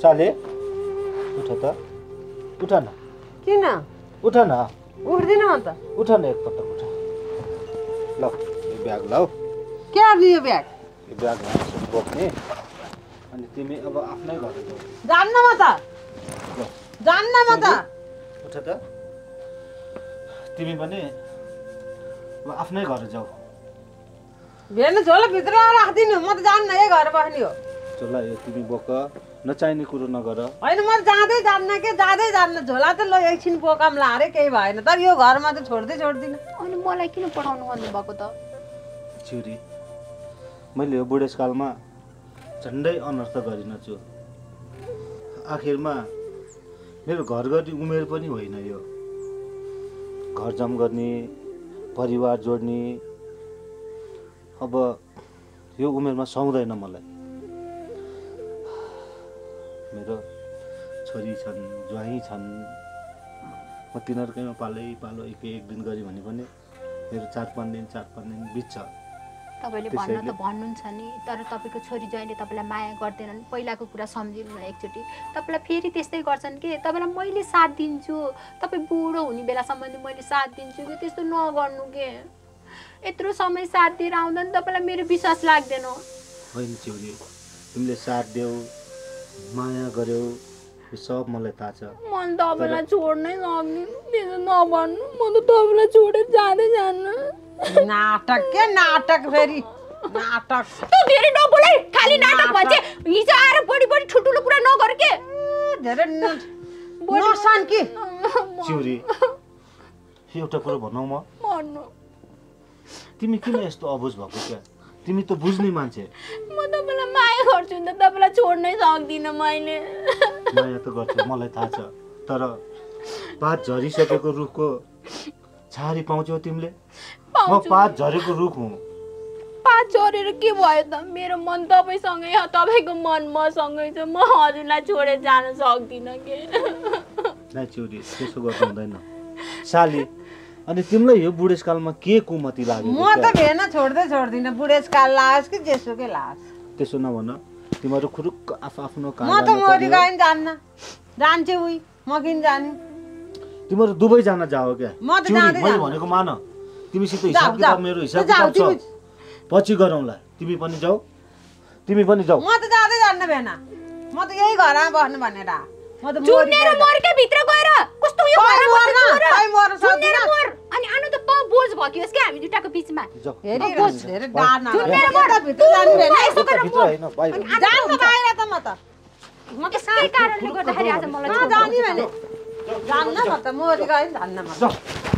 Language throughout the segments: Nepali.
साले उठ त उठ न किन उठ न उठ्दिन म त उठ न एकपटक उठ ल यो ब्याग लाऊ के गर्नु यो ब्याग यो ब्याग बोक्ने अनि तिमी अब आफ्नै घर जाऊ जान्न म त जान्न म त उठ त तिमी पनि अब आफ्नै घर जाऊ भेन झोला भित्र राख्दिनु म त जान्न यही घर बस्ने हो चल यो तिमी बोक नचाहिने कुरो नगर होइन म जाँदै जान्न के जाँदै जान्न झोला त ल एकछिन बोकाम लारे केही भएन तर यो घरमा त छोड्दिनँ अनि मलाई किन पठाउनु भन्नु भएको त छिरी मैले यो बुढेसकालमा झन्डै अनर्थ गरिनछु आखिरमा मेरो घर गर्ने उमेर पनि होइन यो घर जम गर्ने परिवार जोड्ने अब यो उमेरमा सुहाउँदैन मलाई मेरो छोरी छन् ज्वाइँ छन् म तिनीहरूकैमा पालो एक दिन गऱ्यो भने पनि मेरो 4-5 दिन बित्छ तपाईले भन्न त भन्नुहुन्छ नि तर तपाईको छोरी ज्वाइँले तपाईलाई माया गर्दैनन् पहिलाको कुरा सम्झिनु न एकचोटी तपाईलाई फेरि त्यस्तै गर्छन् के तपाईलाई मैले साथ दिन्छु तपाई बुढो हुने बेलासम्म नि मैले साथ दिन्छु के त्यस्तो नगर्नु के यत्रो समय साथ दिएर आउँदा नि तपाईलाई मेरो विश्वास लाग्दैन होइन चिउरी तिमीले साथ देऊ माया गर्यौ यो सब मलाई थाहा छ मन तपाईलाई छोड्नै सक्दिन त्यसो नभन्नु म त तपाईलाई छोडेर जाँदै जान्न नाटक के नाटक फेरि नाटक तँ धेरै नबोलै खाली नाटक भन्छ हिजो आएर बढी ठुल्ठुलो कुरा नगर के धेरै नसान कि चिउरी एउटा कुरा भनौ म भन्नु तिमी किन यस्तो अबुझ भएको क्या तिमी त बुझ्ने मान्छे म तपाईलाई माया गर्छु नि त तपाईलाई छोड्नै सक्दिन मैले माया त गर्छु मलाई थाहा छ तर पात झरिसकेको रुखको छारी पाउँछौ तिमीले म पात झरेको रुख हुँ पात झरेर के भयो त मेरो मन तपाईसँगै हो तपाईको मन मसँगै छ म हजुरलाई छोडेर जान सक्दिन के नाइ चिउरी त्यसो गर्नु हुँदैन साली अनि तिमीलाई यो बुढेसकालमा के कुमति लाग्यो म त भेन छोड्दिन बुढेसकाल लाओस् कि जेसुकै लाओस् त्यसो नभन तिमीहरू खुरुक्क आफ्नो काम म त मोरी गइन जान्न जान्छु उही म किन जाने तिमीहरू दुवै जान जाओ क्या म त जाँदै मैले भनेको मान तिमीसित हिसाब किताब मेरो हिसाब किताब छ पछि गरौँला तिमी पनि जाऊ म त जाँदै जान्न भेन म त यही घरमा बस्नु भनेर म त चुनेर मर्के भित्र गएर कस्तो यो घरमा सक्दिन अनि आनु त प बोझ भकियोस् के हामी दुटाको बीचमा हेरि डान भित्र जानु भेन यसो भित्र हैन बाहिर जान्न बाहिर त म त के कारणले गर्दाखेरि आज मलाई जानी भने जान्न म त मोरी गइन जान्न म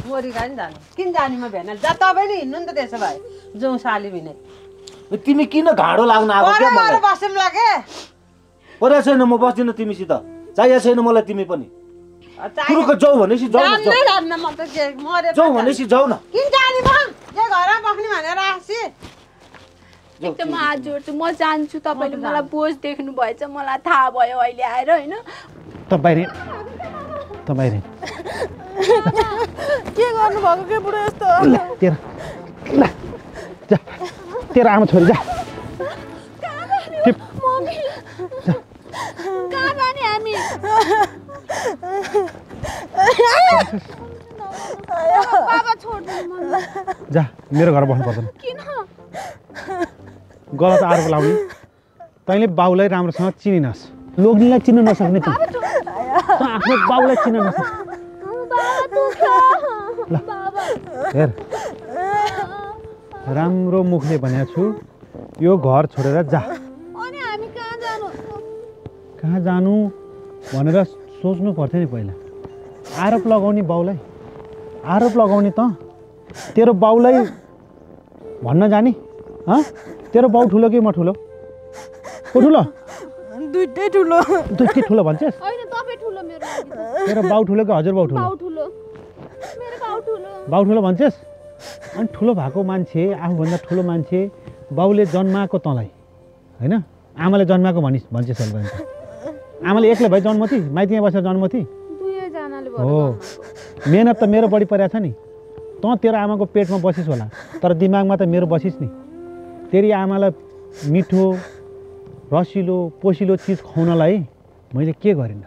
मोरी गइन जान्न किन जानी म भेन जा तपाईँ नि हिँड्नु नि त त्यसो भए जाउँ साली भिनै तिमी किन घाडो लाग्न आएको क्या मलाई बस्यौँ लागे परे छैन म बस्दिन तिमीसित चाहिएको छैन मलाई तिमी पनि कुरुको जाऊ भनेपछि जाऊ न जान्न म त मरे जाऊ भनेपछि जाऊ न किन जानी म जे घरमा बस्ने भनेर आसी एकदम हात जोड्छु म जान्छु तपाईले मलाई बोझ देख्नु भएछ मलाई थाहा भयो अहिले आएर हैन त बाहिर के गर्नु भएको के बुढो यस्तो तेरो आमा छोरी जा कहाँ जाने हामी बाबा छोड्दिनु मन जा मेरो घर बस्नु पर्दैन किन गलत आरोप लाउने तैँले बाउलाई राम्रोसँग चिनिनस् लोग्नेलाई चिन्न नसक्ने त आफ्नो बाउलाई चिन्न नसक्ने हेर राम्रो मुखले भनेको छु यो घर छोडेर जा अनि हामी कहाँ जानु भनेर सोच्नु पर्थ्यो नि पहिला आरोप लगाउने बाउलाई आरोप लगाउने त तेरो बाउलाई भन्न जाने तेरो बाउ ठुलो कि म ठुलो को ठुलो दुईटै ठुलो भन्छस् हैन तपाई ठुलो मेरो लागि तेरो बाउ ठुलो कि हजुर बाउ ठुलो मेरो बाउ ठुलो भन्छस् अनि ठुलो भएको मान्छे आफूभन्दा ठुलो मान्छे बाउले जन्माएको तँलाई हैन आमाले जन्माएको भन्छस् अहिले आमाले एक्लै भई जन्मथी माइतीमा बसेर जन्मथी दुवैजनाले हो मेहनत त मेरो बढी परेको छ नि तँ तेरो आमाको पेटमा बसिस् होला तर दिमागमा त मेरो बसिस् नि तेरी आमालाई मिठो रसिलो पोसिलो चिज खुवाउनलाई मैले के गरिनँ?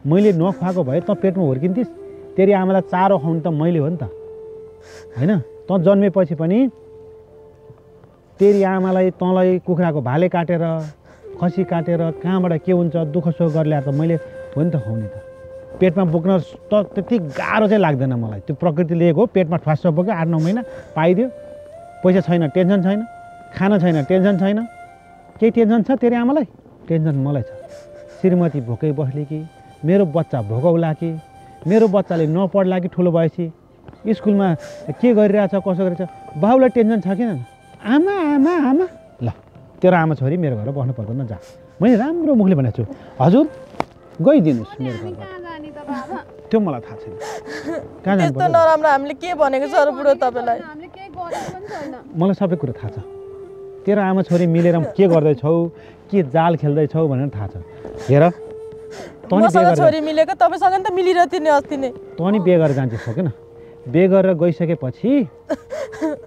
मैले नखुवाएको भए त पेटमा हुर्किन्थिस्। तेरी आमालाई चारो खुवाउनु त मैले हो नि त, होइन? त जन्मेपछि पनि तेरी आमालाई तँलाई कुखुराको भाले काटेर खसी काटेर कहाँबाट के हुन्छ दुःख सुख गरेर ल्याएर त मैले हो नि त खुवाउने त। पेटमा बोक्न त त्यति गाह्रो चाहिँ लाग्दैन मलाई। त्यो प्रकृति लिएको हो, पेटमा ठ्वास्स बोक्यो 8-9 महिना पाइदियो। पैसा छैन टेन्सन छैन, खाना छैन टेन्सन छैन। केही टेन्सन छ तेरी आमालाई? टेन्सन मलाई छ। श्रीमती भोकै बस्ले कि, मेरो बच्चा भोकौला कि, मेरो बच्चाले नपढ्ला कि ठुलो भएपछि स्कुलमा के गरिरहेछ कसो गरिरहेछ, बाउलाई टेन्सन छ किन? आमा आमा आमा। ल तेरो आमा छोरी मेरो घरमा बस्नु पर्दैन, जा। मैले राम्रो मुखले भनेको छु, हजुर गइदिनुहोस् मेरो घरमा। त्यो मलाई थाहा छैन कहाँ जानु त्यस्तो नराम्रो हामीले के भनेको छ र बुढो तपाईँलाई? मलाई सबै कुरो थाहा छ। तेरो आमा छोरी मिलेर के गर्दैछौ, के जाल खेल्दैछौ भनेर थाहा छ। हेर मसँग छोरी मिलेको तपाईँसँग नि त मिलिरहेको थियो नि अस्ति नै। तँ नि बिहे गरेर जान्छस् हो किन? बिहे गरेर गइसकेपछि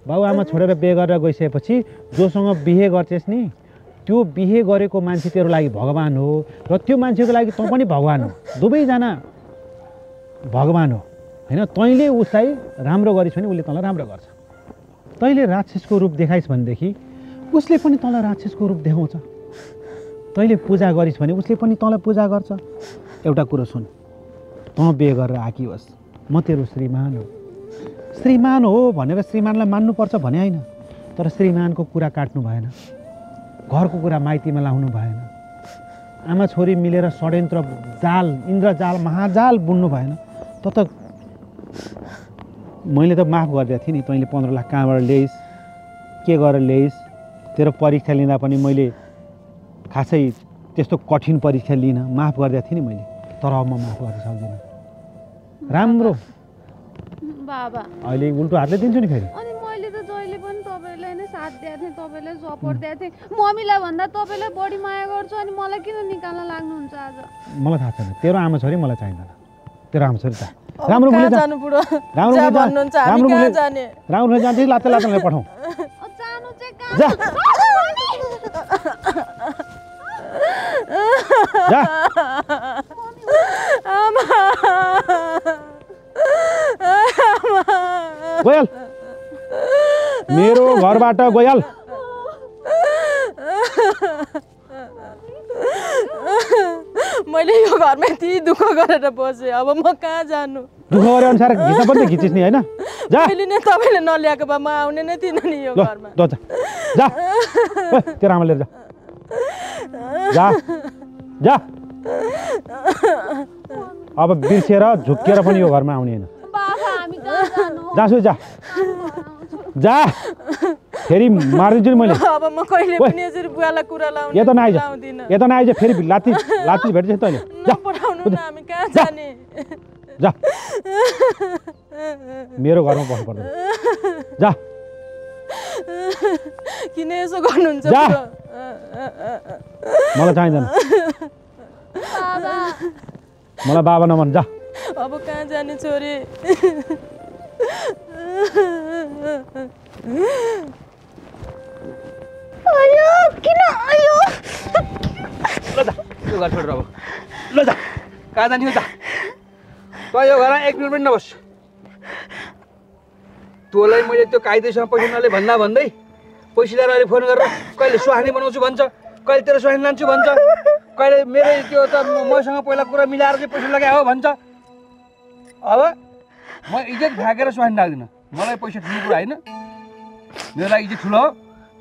बाबुआमा छोडेर बिहे गरेर गइसकेपछि जोसँग बिहे गर्छस् नि त्यो बिहे गरेको मान्छे तेरो लागि भगवान हो र त्यो मान्छेको लागि तँ पनि भगवान हो। दुवैजना भगवान हो, होइन? तैँले उसलाई राम्रो गरिस् भने उसले तँलाई राम्रो गर्छ। तैँले राक्षसको रूप देखाइस् भनेदेखि उसले पनि तँलाई राक्षसको रूप देखाउँछ। तैँले पूजा गरिस् भने उसले पनि तँलाई पूजा गर्छ। एउटा कुरो सुन, तँ बिहे गरेर आकी होस्, म तेरो श्रीमान हो। श्रीमान हो भनेर श्रीमानलाई मान्नुपर्छ भने होइन, तर श्रीमानको कुरा काट्नु भएन, घरको कुरा माइतीमा लाउनु भएन, आमा छोरी मिलेर षड्यन्त्र जाल इन्द्रजाल महाजाल बुन्नु भएन। त मैले त माफ गरिदिएको थिएँ नि। तैँले 15 लाख कहाँबाट ल्याइस्, के गरेर ल्याइस्? तेरो परीक्षा लिँदा पनि मैले खासै त्यस्तो कठिन परीक्षा लिइनँ, माफ गरिदिएको थिएँ नि मैले। तर अब म माफ गर्न सक्दिनँ। राम्रो बाबा अहिले उल्टो हातले दिन्छु नि फेरि। अनि मैले त जहिले पनि तपाईँलाई नै साथ दिएको थिएँ, तपाईँलाई सपोर्ट दिएको थिएँ। मम्मीलाई भन्दा तपाईँलाई बढी माया गर्छु, अनि मलाई किन निकाल्न लाग्नुहुन्छ आज? मलाई थाहा छैन, तेरो आमा छोरी मलाई चाहिँदैन। तेरो आमा छोरी जा, राम्रो मुखले जा, जानु बुढो? राम्रो जा मुखले जा, भन्नुहुन्छ, हामी कहाँ जाने? राम्रो मुखले जान्छ लात्ते लात्ते पठाउँ। जानु चाहिँ जा जा आमा गइहाल, मेरो घरबाट गइहाल। मैले यो घरमा यति दुःख गरेर बसेँ, अब म कहाँ जानु? दुःख गरे अनुसार घिच्न पनि घिचिस् नि, होइन? जा मैले नै तपाईँले नल्याएको भए म आउने नै थिइनँ नि यो घरमा। ल जा जा, तेरो आमा लिएर जा जा जा। अब बिर्सेर झुक्केर पनि यो घरमा आउने होइन। जासु जा जा, फेरि मारिदिन्छु नि मैले। अब म कहिले पनि यसरी बुवालाई कुरा लाउनु यता नआइज, लाउँदिनँ। यता नआइज, फेरि लात्ती लात्ती भेट्छ तैँले। जा नपठाउनु न, हामी कहाँ जाने? जा, मेरो घरमा बस्नु पर्दैन। जा किन यसो गर्नुहुन्छ? जा। बुढो? मलाई चाहिँदैन, मलाई बाबा नभन्। जा अब कहाँ जाने छोरी? आयो किन आयो? ल जा, यो घर छोडेर अब ल जा। कहाँ जाने हो? जा, त यो घरमा 1 मिनट पनि नबस्। तँलाई मैले त्यो काइदैसँग पैसा नले भन्दा भन्दै पैसा ल्याएर अहिले फोन गरेर कहिले सुहानी बनाउँछु भन्छ, कहिले तेरो सुहानी लान्छु भन्छ, कहिले मेरो त्यो त मसँग पहिला कुरा मिलाएर चाहिँ पैसा लगाए हो भन्छ। अब म इज्जत फ्याँकेर सुहानी लाग्दिनँ। मलाई पैसा ठुलो कुरा होइन, मेरो लागि इज्जत ठुलो हो।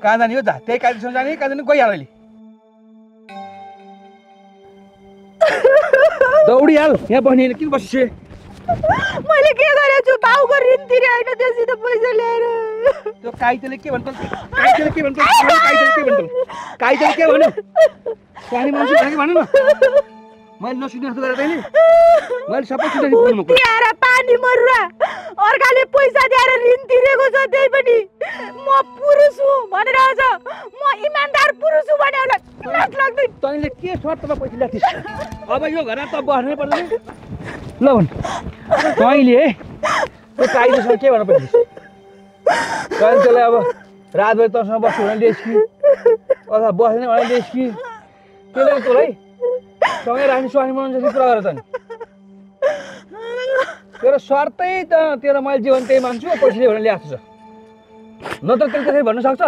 कहाँ जाने हो? जा, त्यही काइदैसँग जाने, कहाँ जाने गइहाल अहिले। दौडिहाल, यहाँ बस्ने होइन, किन बसिस? मैले के गरेको छु? बाउको ऋण तिरे होइन, त्यससित पैसा ल्याएर। त्यो काइतेले के भन्छ? काइतेले के भन्छ? काइतेले के भन्छ? काइतेले के भन्यो? सुहानी बनाउँछु भनेको भन न। मैले नसुने जस्तो गरेर तैँले मैले सबै सुनेको तिहार पानी मरुवा अर्काले पैसा दिएर ऋण तिरेको छ, त्यही पनि म पुरुष हुँ भनेर आउँछ। म इमानदार पुरुष हुँ भने लाज लाग्दैन। तैँले के शर्तमा पैसा ल्याथिस्? अब यो घरमा त बस्नै पर्दैन। ल भन्, तैँले त्यो काइदेसँग के भन्न पर्छ? तैँले त्यसलाई अब रातभरि तँसँग बस्छु भने ल्याइस् कि अथवा बस्दैन भने ल्याइस् कि? त्यसले तँलाई सँगै राख्ने स्वास्नी बनाउनु जति कुरा गरेर त नि तेरो स्वार्थै त तेरो मैले जीवन त्यही मान्छु पैसाले भनेर ल्याएको छ नत्र त्यसले त्यसरी भन्न सक्छ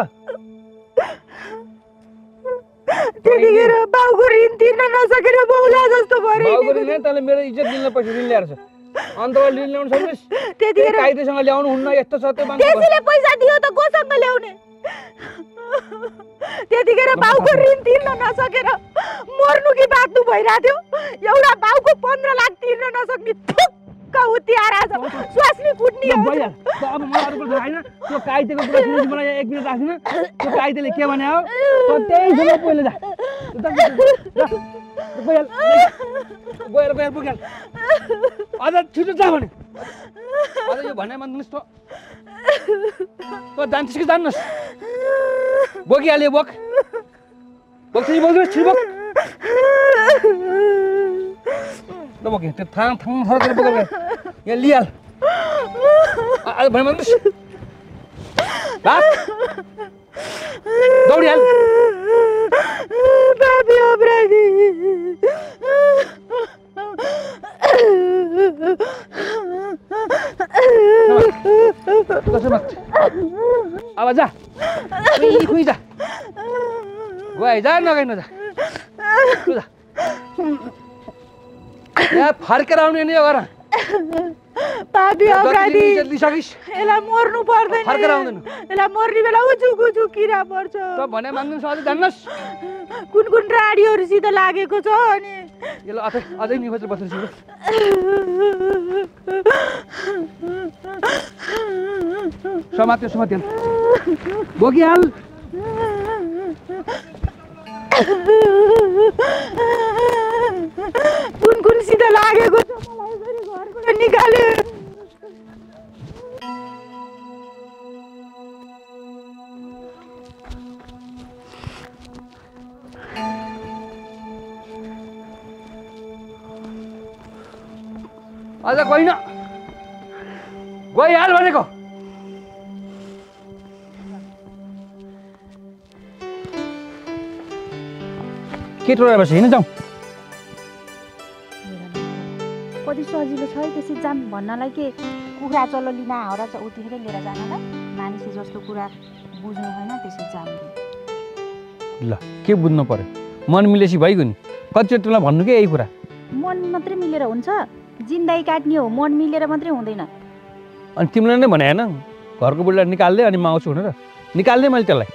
त्यतिखेर बाउको ऋण तिर्न नसकेर बौला जस्तो भरे बाउको ऋण तैँले मेरो इज्जत दिनलाई पैसा ऋण ल्याएर छ अन्त ऋण ल्याउनु सक्छस् त्यतिखेर कायदेसँग ल्याउनु हुन्न यस्तो छ त्यो मान्छे त्यसले पैसा दियो त कोसँग ल्याउने त्यतिखेर बाउको ऋण तिर्न नसकेर मर्नु कि बाँच्नु भइरहेको थियो एउटा बाउको 15 लाख तिर्न नसक्ने ठुक्क उतियार आज स्वास्नी कुट्ने हो। भइहाल्छ अब मलाई अरू कुरा छैन त्यो काइतेको कुरा सुनेपछि मलाई 1 मिनेट राख्दिन त्यो काइतेले के भने हो त त्यही जम्मा पहिले जा गएर पुग्याल अझ छिटो जा भने अझ यो भने मान्नुहोस् त जान्छस् कि जान्नुहोस् बोकिहाल्यो बोक बोक्छ बोक्नुहोस् छिटो बोक ल बोके त्यो थाङ फरकेर बोकेर यहाँ लिहाल आज भने मान्नुहोस् भाग दौडिहाल बाबी अपराधी अब जा खुइ जा गए जा नगइ नजा जा यहाँ फर्केर आउने नि गर पापी अपराधी लिसकिस् यसलाई मर्नु पर्दैन फर्केर आउँदैन यसलाई मर्ने बेला उचु किरा पर्छ त भने मान्नुहोस् अझै जान्नुहोस् कुन कुन राडीहरूसित लागेको छ अनि यसलाई अझै निबोचेर बस्नुहोस् समात्यो समात्यो बोकिहाल कुन कुनसित लागेको छ मलाई यसरी घरबाट निकाल्यो अझ गइन गइहाल भनेको के टोरा बस हिँड जाउँ कति सजिलो छ है त्यसै जाम भन्नलाई के कुखुरा चल्लो लिन हाउरा छ उतिखेरै लिएर जानलाई मानिसले जस्तो कुरा बुझ्नु होइन त्यसै जाम ल के बुझ्नु पर्यो मन मिलेसी भइगयो नि कतिचोटि तिमीलाई भन्नु के यही कुरा मन मात्रै मिलेर हुन्छ जिन्दगी काट्ने हो मन मिलेर मात्रै हुँदैन अनि तिमीलाई नै भने होइन घरको बुढीलाई निकाल्दै अनि म आउँछु भनेर निकाल्दै मैले त्यसलाई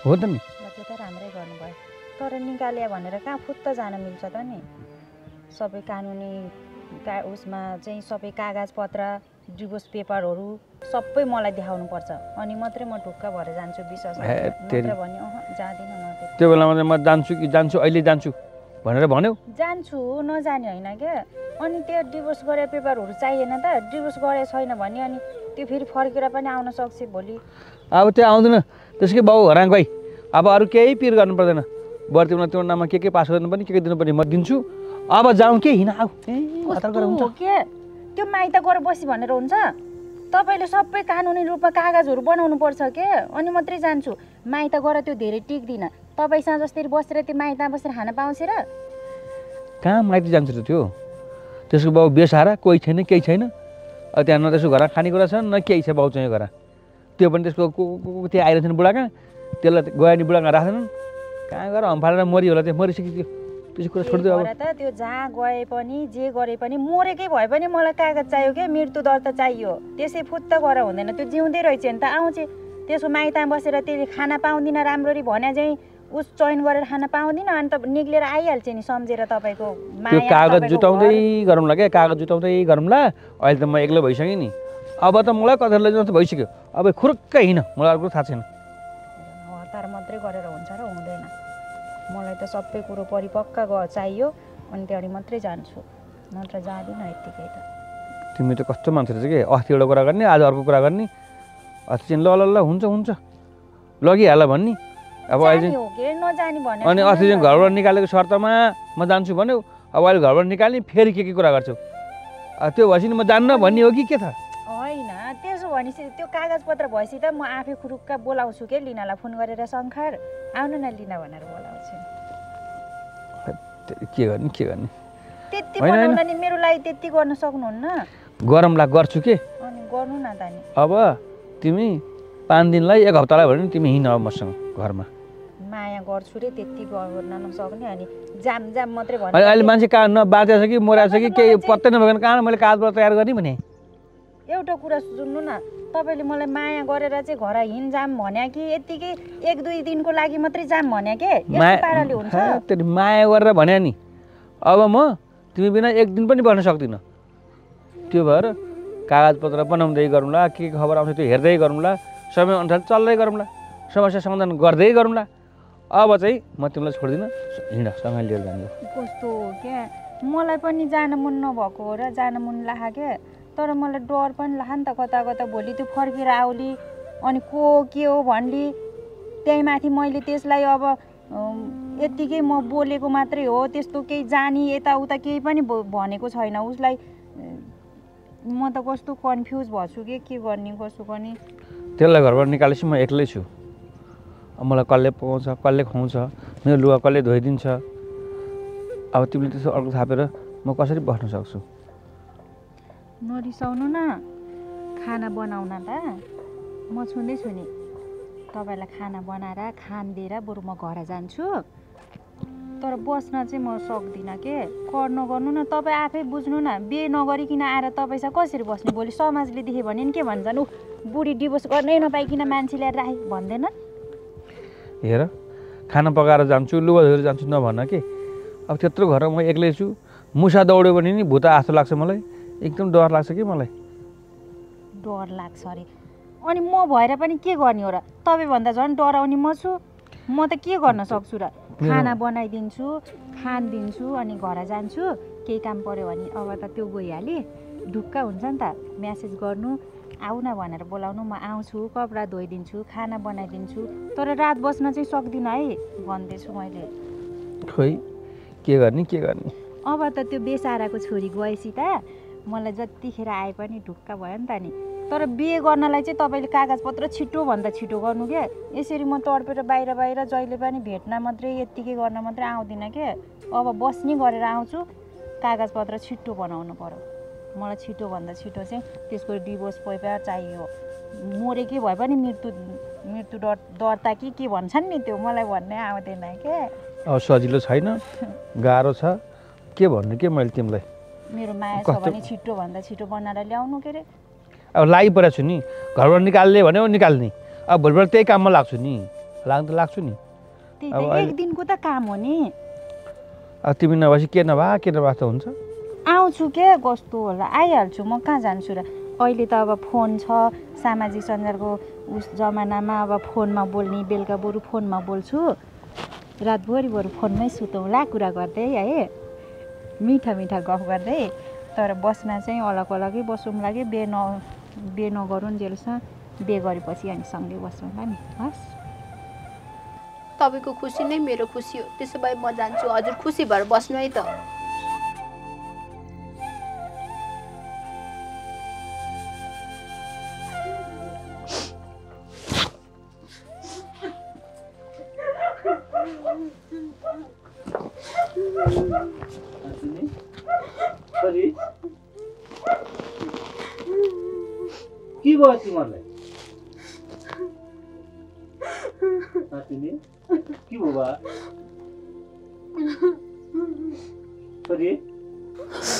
हो त नि त्यो त राम्रै गर्नुभयो तर निकाले भनेर कहाँ फुत्त जान मिल्छ त नि सबै कानुनी उसमा चाहिँ सबै कागज पत्र डिभोर्स पेपरहरू सबै मलाई देखाउनु पर्छ अनि मात्रै म ढुक्क भएर जान्छु विश्वास मात्र भने जाँदिनँ म त्यो बेलामा म जान्छु कि जान्छु अहिले जान्छु भनेर भन्यौ जान्छु नजाने होइन क्या अनि त्यो डिभोर्स गरे पेपरहरू चाहिएन त डिभोर्स गरे छैन भने अनि त्यो फेरि फर्केर पनि आउन सक्छ भोलि अब त्यो आउँदैन त्यसकै बाउ हराङ भाइ अब अरू केही पिर गर्नु पर्दैन बरु तिमीलाई त्यो नाममा के पास गर्नु पनि के दिनुपर्ने म दिन्छु अब जाउँ के हिँड आऊ हो के त्यो माइत गएर बसी भनेर हुन्छ तपाईँले सबै कानुनी रूपमा कागजहरू बनाउनु पर्छ के अनि मात्रै जान्छु माइत गएर त्यो धेरै टिक्दिनँ तपाईँसँग जसरी बसेर त्यो माइतमा बसेर खान पाउँछ र कहाँ माइत जान्छ त त्यो त्यसको बाउ बेसारा कोही छैन केही छैन त्यहाँ न त्यसको घर खानेकुरा छ न केही छ बाउ चाहिँ घर त्यो पनि त्यसको त्यहाँ आइरहेछन् बुढा कहाँ त्यसलाई गयो नि बुढा कहाँ राख्दैनन् कहाँ गएर हम्फालेर मरि होला त्यो मरिसक्यो त्यसो कुरा छोडिदियो अब त त्यो जहाँ गए पनि जे गरे पनि मरेकै भए पनि मलाई कागज चाहियो क्या मृत्यु दर्ता चाहियो त्यसै फुत्त गरेर हुँदैन त्यो जिउँदै रहेछ नि त आउँछ त्यसको माइतमा बसेर त्यसले खाना पाउँदिनँ राम्ररी भने चाहिँ उस चयन गरेर खान पाउँदिनँ अनि त निक्लेर आइहाल्छ नि सम्झेर तपाईँको त्यो कागज जुटाउँदै गरौँला क्या कागज जुटाउँदै गरौँला अहिले त म एक्लै भइसकेँ नि अब त मलाई कथाले जस्तो भइसक्यो अब खुरुक्क हिँड मलाई अर्को थाहा छैन हतार मात्रै गरेर हुन्छ र हुँदैन मलाई त सबै कुरो परिपक्क चाहियो अनि त्यहाँदेखि मात्रै जान्छु नत्र जाँदिनँ यत्तिकै त तिमी त कस्तो मान्छे रहेछ कि अस्ति एउटा कुरा गर्ने आज अर्को कुरा गर्ने अस्ति चाहिँ ल ल ल हुन्छ हुन्छ लगिहाल भन्ने अब अहिले अनि अस्ति चाहिँ घरबाट निकालेको शर्तमा म जान्छु भन्यो अब अहिले घरबाट निकाल्ने फेरि के कुरा गर्छौ त्यो भएपछि नि म जान्न भन्ने हो कि के छ होइन त्यसो भनेपछि त्यो कागज पत्र भएपछि त म आफै खुरुक्क बोलाउँछु के लिनालाई फोन गरेर शङ्कर आउनु न लिन भनेर बोलाउँछु के गर्ने त्यति बनाउन नि मेरो लागि त्यति गर्न सक्नुहुन्न गरमला गर्छु के अनि गर्नु न त नि अब तिमी 5 दिनलाई 1 हप्तालाई भने तिमी हिँड अब मसँग घरमा माया गर्छु रे त्यति गर्न नसक्ने अनि जाम मात्रै भन्नु अहिले मान्छे कहाँ न बाँचेको छ कि मरेको छ कि केही पत्तै नभएको कहाँ मैले कागजपत्र तयार गर्ने भने एउटा कुरा सुन्नु न तपाईँले मलाई माया गरेर चाहिँ घर हिँड जाम भन्या कि यतिकै 1-2 दिनको लागि मात्रै जाम भन्या के यस्तो पाराले हुन्छ त्यो माया गरेर भन्या नि अब म तिमी बिना 1 दिन पनि बस्न सक्दिनँ त्यो भएर कागजपत्र बनाउँदै गरौँला के खबर आउँछ त्यो हेर्दै गरौँला समय अनुसार चल्दै गरौँला समस्या समाधान गर्दै गरौँला अब चाहिँ म तिमीलाई छोड्दिनँ हिँड सँगै लिएर जानु कस्तो हो क्या मलाई पनि जान मन नभएको हो र जान मन लाग्यो क्या तर मलाई डर पनि लाग्यो नि त कता भोलि त्यो फर्केर आउली अनि के हो भन्ली त्यही माथि मैले त्यसलाई अब यत्तिकै म बोलेको मात्रै हो त्यस्तो केही जानी यताउता केही पनि भनेको छैन उसलाई म त कस्तो कन्फ्युज भछु के गर्ने कसो गर्ने त्यसलाई घरबाट निकालेपछि म एक्लै छु मलाई कसले पकाउँछ कसले खुवाउँछ मेरो लुगा कसले धोइदिन्छ अब तिमीले त्यसो अर्को थापेर म कसरी बस्न सक्छु नरिसाउनु न खाना बनाउन त म छुँदैछु नि तपाईँलाई खाना बनाएर खान दिएर बरु म घर जान्छु तर बस्न चाहिँ म सक्दिनँ के गर्नु न तपाईँ आफै बुझ्नु न बिहे नगरिकन आएर तपाईँसँग कसरी बस्ने भोलि समाजले देख्यो भने नि के भन्छन् ऊ बुढी डिभोर्स गर्नै नपाइकन मान्छे ल्याएर राखे भन्दैन हेर खाना पकाएर जान्छु लुगा धोएर जान्छु नभन के अब त्यत्रो घरमा म एक्लै छु मुसा दौड्यो भने नि भुता आस्तो लाग्छ मलाई एकदम डर लाग्छ कि मलाई डर लाग्छ अरे अनि म भएर पनि के गर्ने हो र तपाईँभन्दा झन् डराउने म छु म त के गर्न सक्छु र खाना बनाइदिन्छु खान दिन्छु अनि घर जान्छु केही काम पर्यो भने अब त त्यो गइहालेँ ढुक्क हुन्छ नि त म्यासेज गर्नु आऊ न भनेर बोलाउनु म आउँछु कपडा धोइदिन्छु खाना बनाइदिन्छु तर रात बस्न चाहिँ सक्दिनँ है भन्दैछु मैले खोइ के गर्ने अब त त्यो बेसाराको छोरी गएपछि त मलाई जतिखेर आए पनि ढुक्क भयो नि त नि तर बिहे गर्नलाई चाहिँ तपाईँले कागजपत्र छिटोभन्दा छिटो गर्नु के यसरी म तडपेर बाहिर जहिले पनि भेट्न मात्रै यत्तिकै गर्न मात्रै आउँदिनँ के अब बस्ने गरेर आउँछु कागजपत्र छिटो बनाउनु पर्यो मलाई छिटोभन्दा छिटो चाहिँ त्यसको डिभोर्स पेपर चाहियो मरेकै भए पनि मृत्यु दर्ता के भन्छन् नि त्यो मलाई भन्नै आउँदैन के अब सजिलो छैन गाह्रो छ के भन्नु के मैले तिमीलाई मेरो माया छ भने छिटोभन्दा छिटो बनाएर ल्याउनु के अरे अब लागिपरेको छु नि घरबाट निकाल्ने भन्यो निकाल्ने अब भोलिबाट त्यही काममा लाग्छु नि लाग्छु नि त्यही त 1 दिनको त काम हो नि अब तिमी नभएपछि के नभए त हुन्छ आउँछु के कस्तो होला आइहाल्छु म कहाँ जान्छु र अहिले त अब फोन छ सामाजिक सञ्जालको उस जमानामा अब फोनमा बोल्ने बेलुका बरु फोनमा बोल्छु रातभरि बरु फोनमै सुतौँला कुरा गर्दै है मिठा गफ गर्दै तर बस्न चाहिँ अलगै बसौँ लागि बिहे नगरौँ जेलसँग बिहे गरेपछि अनि सँगै बसौँला नि हस् तपाईँको खुसी नै मेरो खुसी हो त्यसो भए म जान्छु हजुर खुसी भएर बस्नु है त के भयो तिमीहरूलाई नातिनी के भयो बा छोरी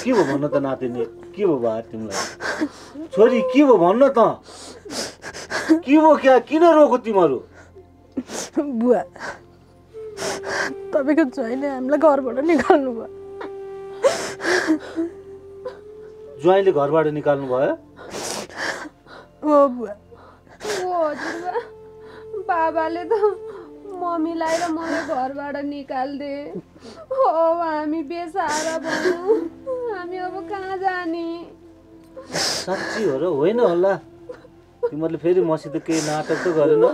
के भयो भन्न त नातिनी के भयो बा तिमीलाई छोरी के भयो भन्न त के भयो क्या किन रोको तिमीहरू बुवा तपाईँको ज्वाइँले हामीलाई घरबाट निकाल्नु भयो ज्वाइँले घरबाट निकाल्नु भयो हो बुवा हजुर बाबाले त मम्मीलाई र मलाई घरबाट निकाल्दे अब हामी बेसारा भयौँ हामी अब कहाँ जाने साँच्ची हो र होइन होला तिमीहरूले फेरि मसित केही नाटक त गरेन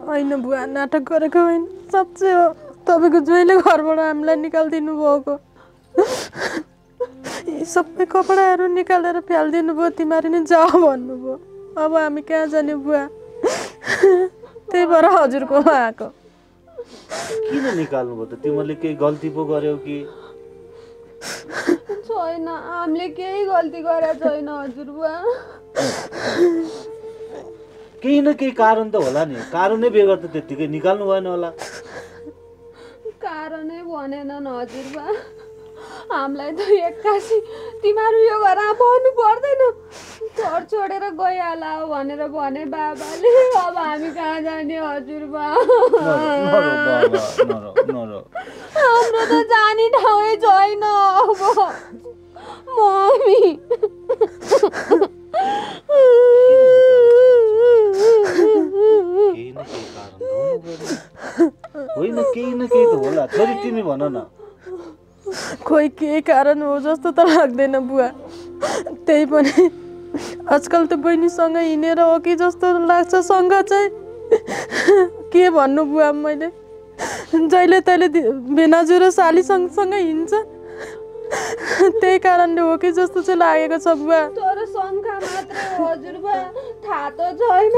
होइन बुवा नाटक गरेको होइन साँच्चै हो तपाईँको ज्वाइँले घरबाट हामीलाई निकालिदिनु भएको यी सबै कपडाहरू निकालेर फ्यालिदिनु भयो तिमीहरू नै जाऊ भन्नुभयो अब हामी कहाँ जाने बुवा त्यही भएर हजुरकोमा आएको किन निकाल्नु भयो त? तिमीले केही गल्ती पो गर्यौ कि? छैन, हामीले केही गल्ती गरेको छैन हजुरबा। केही न केही कारण त होला नि, कारणै बेगर त त्यतिकै निकाल्नु भएन होला। कारणै भनेनन् हजुरबा। हामीलाई त एक्कासी तिमीहरू यो घर भन्नु पर्दैन, घर छोडेर गइहाला भनेर भने बाबाले। अब हामी कहाँ जाने हजुरबा? हाम्रो त जाने ठाउँै छैन अब मम्मी। होइन केही न केही त होला। छोरी तिमी भन न। खोइ के कारण हो जस्तो त लाग्दैन बुवा। त्यही पनि आजकल त बहिनीसँग हिँडेर हो कि जस्तो लाग्छ। सँग चाहिँ के भन्नु बुवा, मैले जहिले तहिले भेनाजु र साली सँगसँगै हिँड्छ, त्यही कारणले हो कि जस्तो चाहिँ लागेको छ बुवा। तर शङ्का मात्रै हो हजुरबा, थाहा त छैन।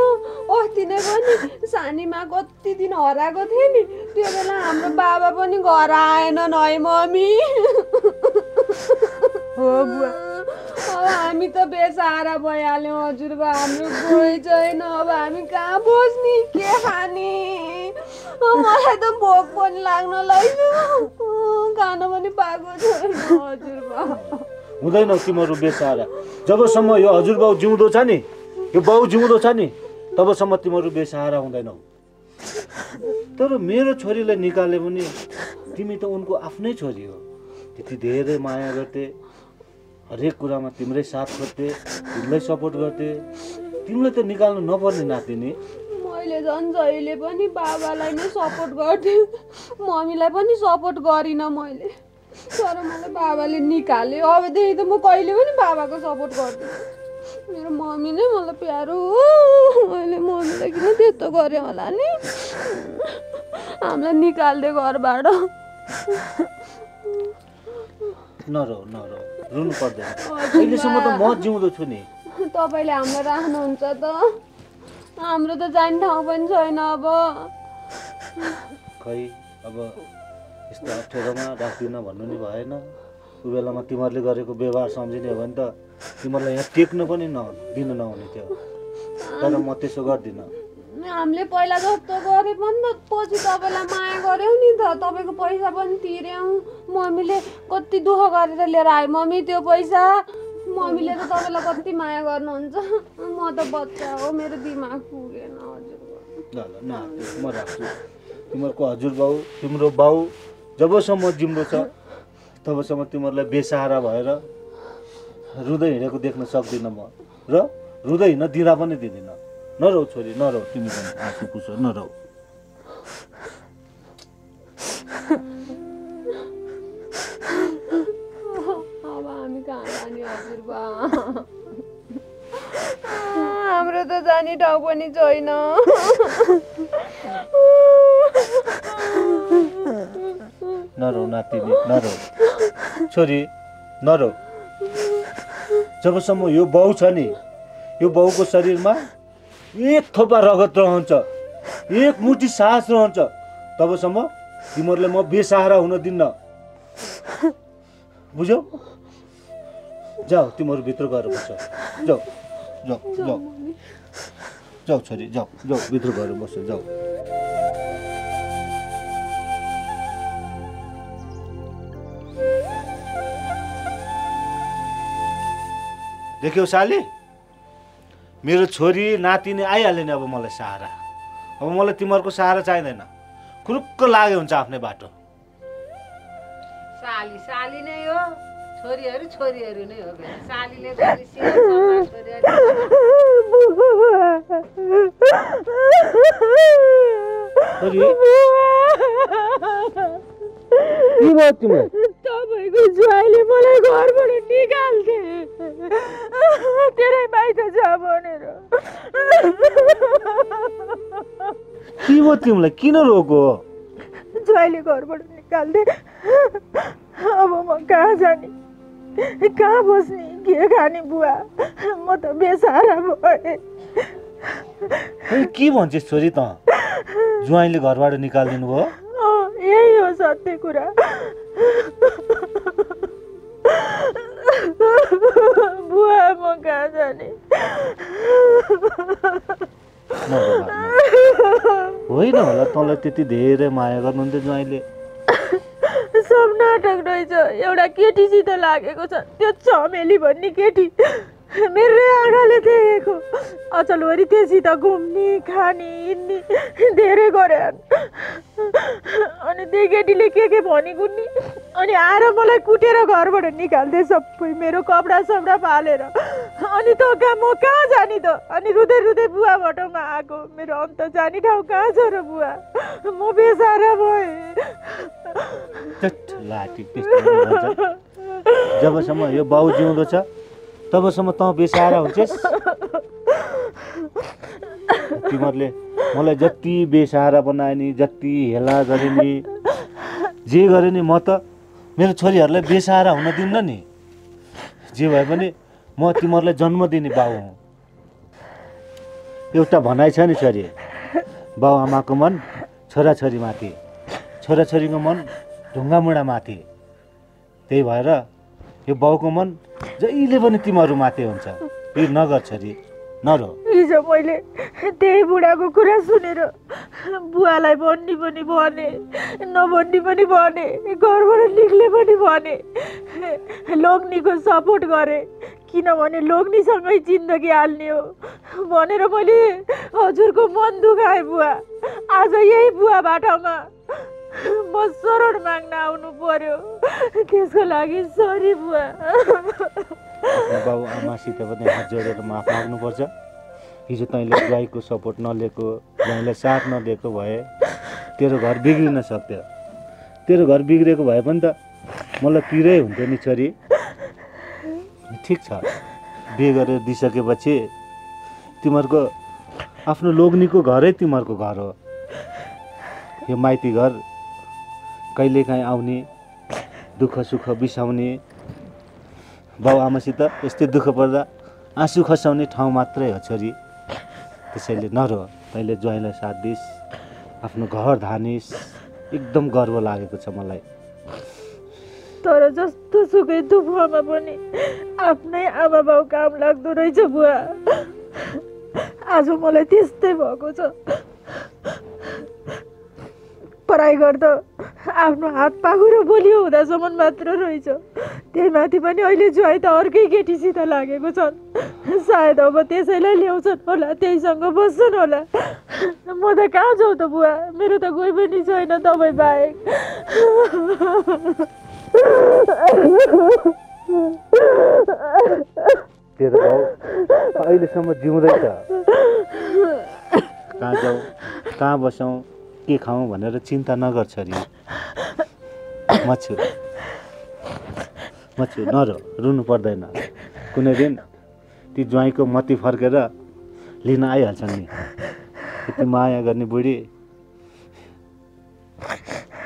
अस्ति नै पनि सानीमा कति दिन हराएको थिएँ नि, त्यो बेला हाम्रो बाबा पनि घर आएनन् है मम्मी। हो बुवा। अब हामी त बेसहारा भइहाल्यौँ हजुरबा। हाम्रो कोही छैन, अब हामी कहाँ बस्ने, के खाने? मलाई त भोक पनि लाग्न लाग्यो, खान पनि पाएको छैन हजुरबा। हुँदैन तिमीहरू बेसहारा। जबसम्म यो हजुरबाउ जिउँदो छ नि, यो बाउ जिउँदो छ नि, तबसम्म तिमीहरू बेसहारा हुँदैनौ। तर मेरो छोरीलाई निकाले पनि तिमी त उनको आफ्नै छोरी हो। त्यति धेरै माया गर्थे, हरेक कुरामा तिम्रै साथ गर्थे, तिमीलाई सपोर्ट गर्थे। तिमीलाई त निकाल्नु नपर्ने नातिनी। मैले झन् जहिले पनि बाबालाई नै सपोर्ट गर्थेँ, मम्मीलाई पनि सपोर्ट गरिनँ मैले। तर मलाई बाबाले निकाल्यो, अबदेखि त म कहिले पनि बाबाको सपोर्ट गर्दिनँ। मेरो मम्मी नै मलाई प्यारो हो। मैले मम्मीलाई किन त्यस्तो गरेँ होला नि? हामीलाई निकाल्दै घरबाट। नरो रुनु पर्दैन। अहिलेसम्म त म जिउँदो छु नि। तपाईँले हामीलाई राख्नुहुन्छ त? हाम्रो त जाने ठाउँ पनि छैन अब। खै अब यस्तो अप्ठ्यारोमा राख्दिन भन्नु नि भएन। त्यो बेलामा तिमीहरूले गरेको व्यवहार सम्झिने हो भने त तिमीहरूलाई यहाँ टेक्न पनि दिन नहुने थियो। तर म त्यसो गर्दिनँ। हामीले पहिला जस्तो गरे पनि त पछि तपाईँलाई माया गऱ्यौँ नि त, तपाईँको पैसा पनि तिर्यौँ। मम्मीले कति दुःख गरेर लिएर आयो मम्मी त्यो पैसा। मम्मीले त तपाईँलाई कति माया गर्नुहुन्छ। म त बच्चा हो, मेरो दिमाग पुगेन हजुर। ल न म राख्छु। तिमीहरूको हजुरबाउ, तिम्रो बाउ जबसम्म जिउँदो छ तबसम्म तिमीहरूलाई बेसहारा भएर रुँदै हिँडेको देख्न सक्दिनँ म, र रुँदै हिँड्न दिँदा पनि दिँदिनँ। नरौ छोरी नरौ, तिमी पनि आँसु पुछौ नरौ। अब हामी कहाँ जाने हजुरबा? हाम्रो त जाने ठाउँ पनि छैन। नरौ नातिनी नरौ, छोरी नरौ। जबसम्म यो बाउ छ नि, यो बाउको शरीरमा एक थोपा रगत रहन्छ, एक मुठी सास रहन्छ, तबसम्म तिमीहरूलाई म बेसहारा हुन दिन्न। बुझ्यौ? जाऊ तिमीहरू भित्र गएर बस। जाऊ जाऊ जाऊ जाऊ छोरी जाऊ जाऊ भित्र गएर बस जाऊ। देख्यौ साली, मेरो छोरी नातिनी आइहाल्यो नि अब मलाई सहारा। अब मलाई तिमीहरूको सहारा चाहिँदैन। खुरुक्क लाग्यो हुन्छ आफ्नै बाटो। साली साली नै हो, छोरीहरू छोरीहरू नै हो। सालीले छोरी सेवा सम्मान गरेर के भयो तिम्रो? तपाईँको ज्वाइँले मलाई घरबाट निकाल्थे, तेरै बाहिर जा भनेर। के भयो तिमीलाई? किन रोको? ज्वाइँले घरबाट निकाल्थे। अब म कहाँ जाने, कहाँ बस्ने, के खाने बुवा? म त बेसहारा भएँ। के भन्छस् छोरी त? ज्वाइँले घरबाट निकालिदिनु भयो? सत्य कुरा। बुवा म कहाँ जाने? होइन होला तँलाई त्यति धेरै माया गर्नुहुन्थ्यो ज्वाइँले। सब नाटक रहेछ। एउटा केटीसित लागेको छ, त्यो चमेली भन्ने केटी। मेरो आँखाले देखेको। अचलवरी त्योसित घुम्ने खाने हिँड्ने धेरै गरे। अनि त्यही केटीले के भनेको नि, अनि आएर मलाई कुटेर घरबाट निकाल्दै सबै मेरो कपडा सपडा फालेर। अनि त म कहाँ जाने त? अनि रुँदै रुँदै बुवाबाट म आएको। मेरो अन्त जाने ठाउँ कहाँ छ र बुवा? म बेसारा भएँ। जबसम्म यो बाउ जिउँदो छ तबसम्म तँ बेसारा हुन्छस्। तिमीहरूले मलाई जति बेसारा बनाए नि, जति हेला गरे नि, जे गरे नि, म त मेरो छोरीहरूलाई बेसारा हुन दिन्न नि। जे भए पनि म तिमीहरूलाई जन्म दिने बाउ हुँ। एउटा भनाइ छ नि छोरी, बाउ आमाको मन छोराछोरीमाथि, छोराछोरीको मन ढुङ्गामुढामाथि। त्यही भएर यो बाउको मन जहिले पनि तिमीहरू माथि हुन्छ। यो नगर छोरी, नरो। हिजो मैले त्यही बुढाको कुरा सुनेर बुवालाई भन्ने पनि भने, नभन्ने पनि भने, घरबाट निक्ले पनि भने। लोग्नीको सपोर्ट गरेँ, किनभने लोग्नीसँगै जिन्दगी हाल्ने हो भनेर मैले हजुरको मन दुखाएँ बुवा। आज यही बुवाबाट म शरण माग्न आउनु पर्यो। त्यसको लागि सरी बुवा। बाउ आमासित पनि हात जोडेर माफ माग्नुपर्छ। हिजो तैँले ज्वाइँको सपोर्ट नलिएको, ज्वाइँलाई साथ नदिएको भए तेरो घर बिग्रिन सक्थ्यो। तेरो घर बिग्रेको भए पनि त मलाई पिरै हुन्थ्यो नि छोरी। ठिक छ, बिहे गरेर दिइसकेपछि तिमीहरूको आफ्नो लोग्नीको घरै तिमीहरूको घर हो। यो माइती घर कहिलेकाहीँ आउने, दुःख सुख बिसाउने, बाउ आमासित यस्तै दुःख पर्दा आँसु खसाउने ठाउँ मात्रै हो छोरी। त्यसैले नरो, तैँले ज्वाइँलाई साथ दिइस्, आफ्नो घर धानिस्। एकदम गर्व लागेको छ मलाई। तर जस्तो सुकै दुःखमा पनि आफ्नै आमा बाउ काम लाग्दो रहेछ बुवा। आज मलाई त्यस्तै भएको छ। पढाइ गर्दा आफ्नो हात पाखुरो बलियो हुँदासम्म मात्र रहेछ। त्यही माथि पनि अहिले ज्वाइँ त अर्कै केटीसित लागेको छन्। सायद अब त्यसैलाई ल्याउँछन् होला, त्यहीसँग बस्छन् होला। म त कहाँ जाउँ त बुवा? मेरो त कोही पनि छैन तपाईँ बाहेक। तेरो बाउ अहिलेसम्म जिउँदैछ। कहाँ जाउँ, कहाँ बसौँ, के खाउँ भनेर चिन्ता नगर छोरी। म छु, नरो, रुनु पर्दैन। कुनै दिन ती ज्वाइँको मती फर्केर लिन आइहाल्छन् नि। यति माया गर्ने बुढी।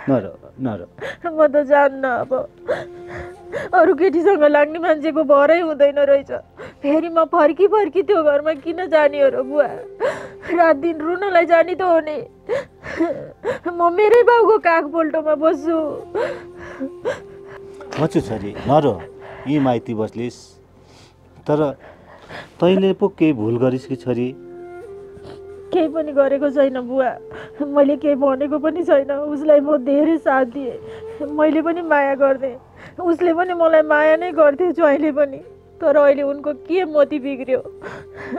नरो। म त जान्न अब। अरू केटीसँग लाग्ने मान्छेको भरै हुँदैन रहेछ। फेरि म फर्की त्यो घरमा किन जाने हो र बुवा? रात दिन रुनलाई जाने त हो नि। म मेरै बाउको काख पोल्टोमा बस्छु। म छु छोरी, नरो। यी माइती बस्लिस्, तर तैँले पो केही भुल गरिस् कि छोरी? केही पनि गरेको छैन बुवा। मैले केही भनेको पनि छैन। उसलाई म धेरै साथ दिएँ। मैले पनि माया गर्देँ, उसले पनि मलाई माया नै गर्थे, ज्वाइँले पनि। तर अहिले उनको के मोती बिग्रियो,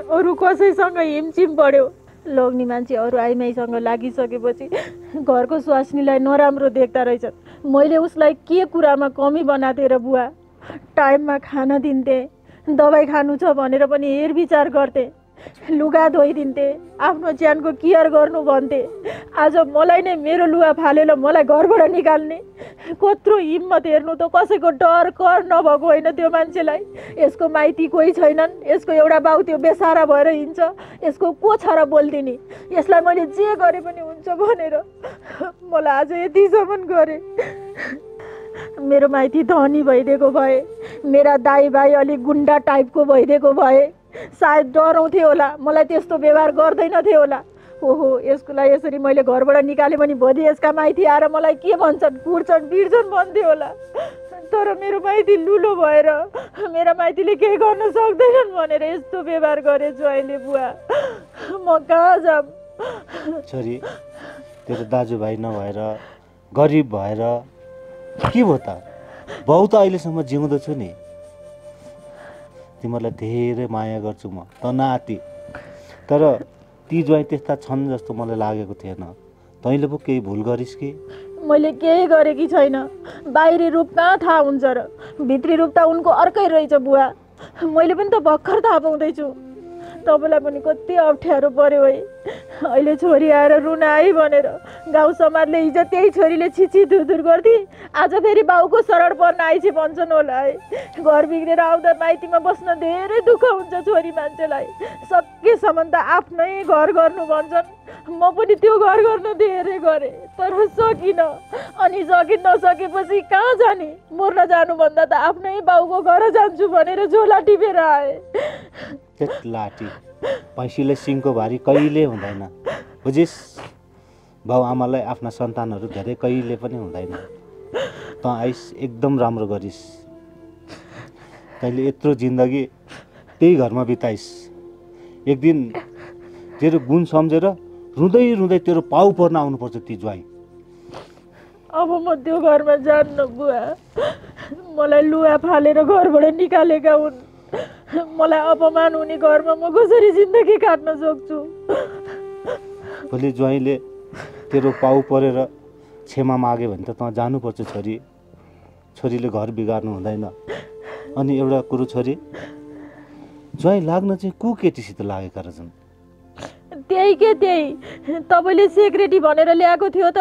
अरू कसैसँग हिमचिम बढ्यो। लोग्ने मान्छे अरू आइमाईसँग लागिसकेपछि घरको स्वास्नीलाई नराम्रो देख्दा रहेछन्। मैले उसलाई के कुरामा कमी बनाएको र बुवा? टाइममा खाना दिन्थेँ, दबाई खानु छ भनेर पनि हेरविचार गर्थेँ, लुगा धोइदिन्थे, आफ्नो ज्यानको केयर गर्नु भन्थे। आज मलाई नै मेरो लुगा फालेर मलाई घरबाट निकाल्ने कत्रो हिम्मत हेर्नु त। कसैको डर कर नभएको होइन त्यो मान्छेलाई। यसको माइती कोही छैनन्, यसको एउटा बाउ त्यो बेसारा भएर हिँड्छ। यसको को छ र बोलिदिने? यसलाई मैले जे गरे पनि हुन्छ भनेर मलाई आज यतिसम्म गरे। मेरो माइती धनी भइदिएको भए, मेरा दाइ भाइ अलिक गुन्डा टाइपको भइदिएको भए सायद डराउँथे होला, मलाई त्यस्तो व्यवहार गर्दैनथे होला। ओहो यसको लागि यसरी मैले घरबाट निकालेँ भने भोलि यसका माइती आएर मलाई के भन्छन्, कुट्छन् पिट्छन् भन्थ्यो होला। तर मेरो माइती लुलो भएर मेरा माइतीले केही गर्न सक्दैनन् भनेर यस्तो व्यवहार गरे ज्वाइँले। बुवा म कहाँ जाऊँ? छोरी तेरो दाजुभाइ नभएर गरिब भएर के भयो त? बाउ त अहिलेसम्म जिउँदो छु नि। तिमीहरूलाई धेरै माया गर्छु म, त नाति। तर ती ज्वाइँ त्यस्ता छन् जस्तो मलाई लागेको थिएन। तैँले पो केही भुल गरिस् कि? मैले केही गरेकी छैन। बाहिरी रूप कहाँ थाहा हुन्छ र, भित्री रूप त उनको अर्कै रहेछ बुवा। मैले पनि त भर्खर थाहा पाउँदैछु। तपाईँलाई पनि कति अप्ठ्यारो पर्यो है। अहिले छोरी आएर रुन आई भनेर गाउँ समाजले हिजो त्यही छोरीले छिछि धुरधुर गर्थे, आज फेरि बाउको शरण पर्न आइछे भन्छन् होला है। घर बिग्रेर आउँदा माइतीमा बस्न धेरै दुःख हुन्छ छोरी मान्छेलाई। सकेसम्म त आफ्नै घर गर्नु भन्छन्। म पनि त्यो घर गर्न धेरै गरेँ तर सकिनँ। अनि नसकेपछि कहाँ जाने? मर्न जानुभन्दा त आफ्नै बाउको घर जान्छु भनेर झोला टिपेर आएँ। लाठी पैँसीले सिङको भारी कहिले हुँदैन, बुझिस्? बाउ आमालाई आफ्ना सन्तानहरू धेरै कहिले पनि हुँदैन। त आइस एकदम राम्रो गरिस्। तैँले यत्रो जिन्दगी त्यही घरमा बिताइस्। एक दिन तेरो गुण सम्झेर रुँदै रुँदै तेरो पाउ पर्न आउनुपर्छ ती ज्वाइँ। अब म त्यो घरमा जान्न बुवा। मलाई लुगा फालेर घरबाट निकालेका हुन्। मलाई अपमान हुने घरमा म कसरी जिन्दगी काट्न सक्छु? भोलि ज्वाइँले तेरो पाउ परेर क्षमा माग्यो भने त तँ जानुपर्छ छोरी। छोरीले घर बिगार्नु हुँदैन। अनि एउटा कुरो छोरी, ज्वाइँ लाग्न चाहिँ को केटीसित लागेका रहेछन्? त्यही के त्यही तपाईँले सेक्रेटी भनेर ल्याएको थियो त,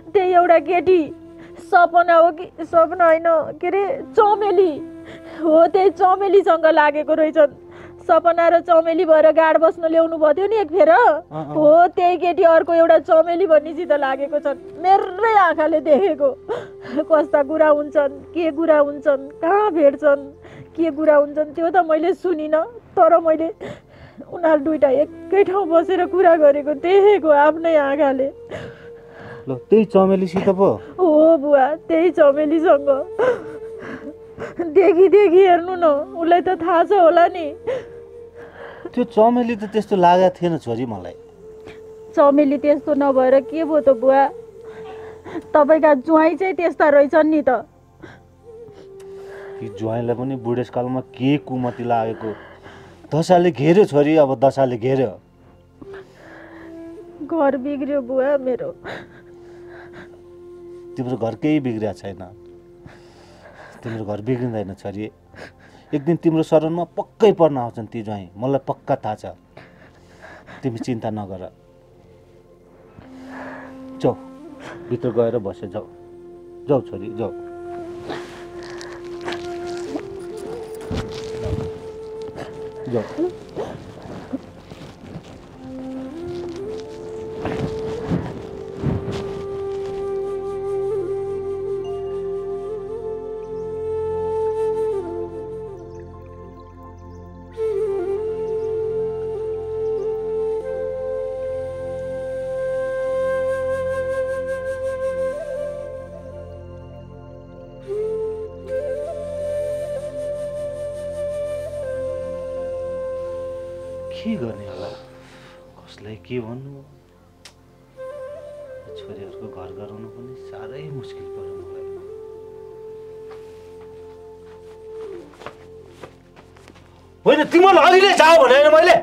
त्यही एउटा केटी। सपना हो कि सपना होइन, के अरे चमेली हो। त्यही चमेलीसँग लागेको रहेछन्। सपना र चमेली भएर गाड बस्न ल्याउनु भयो थियो नि एक फेर, हो त्यही केटी अर्को एउटा चमेली भन्नेसित लागेको छन्। मेरै आँखाले देखेको। कस्ता कुरा हुन्छन्, के कुरा हुन्छन्, कहाँ भेट्छन्, के कुरा हुन्छन् त्यो त मैले सुनिनँ। तर मैले उनीहरू दुइटा एकै ठाउँ बसेर कुरा गरेको देखेको आफ्नै आँखाले। ल त्यही चमेलीसित पो? हो बुवा, त्यही चमेलीसँग। देखि हेर्नु न, उसलाई त थाहा छ होला नि। त्यो चमेली त त्यस्तो लागेको थिएन छोरी मलाई। चमेली त्यस्तो नभएर के भयो त बुवा? तपाईँका ज्वाइँ चाहिँ त्यस्ता रहेछन् नि त। ती ज्वाइँलाई पनि बुढेसकालमा के कुमति लागेको। दशाले घेर्यो छोरी, अब दशाले घेर्यो। घर बिग्रियो बुवा मेरो। तिम्रो घर केही बिग्रिया छैन। तिम्रो घर बिग्रिँदैन छोरी। एक दिन तिम्रो शरणमा पक्कै पर्न आउँछन् ती ज्वाइँ, मलाई पक्का थाहा छ। तिमी चिन्ता नगर। जाऊ भित्र गएर बसे, जाऊ जाऊ छोरी जाऊ। जाऊ। के गर्ने होला, कसलाई के भन्नु? छोरीहरूको घर गराउनु पनि साह्रै मुस्किल पर्यो मलाई। होइन तिमीलाई अघि नै जाऊ भने मैले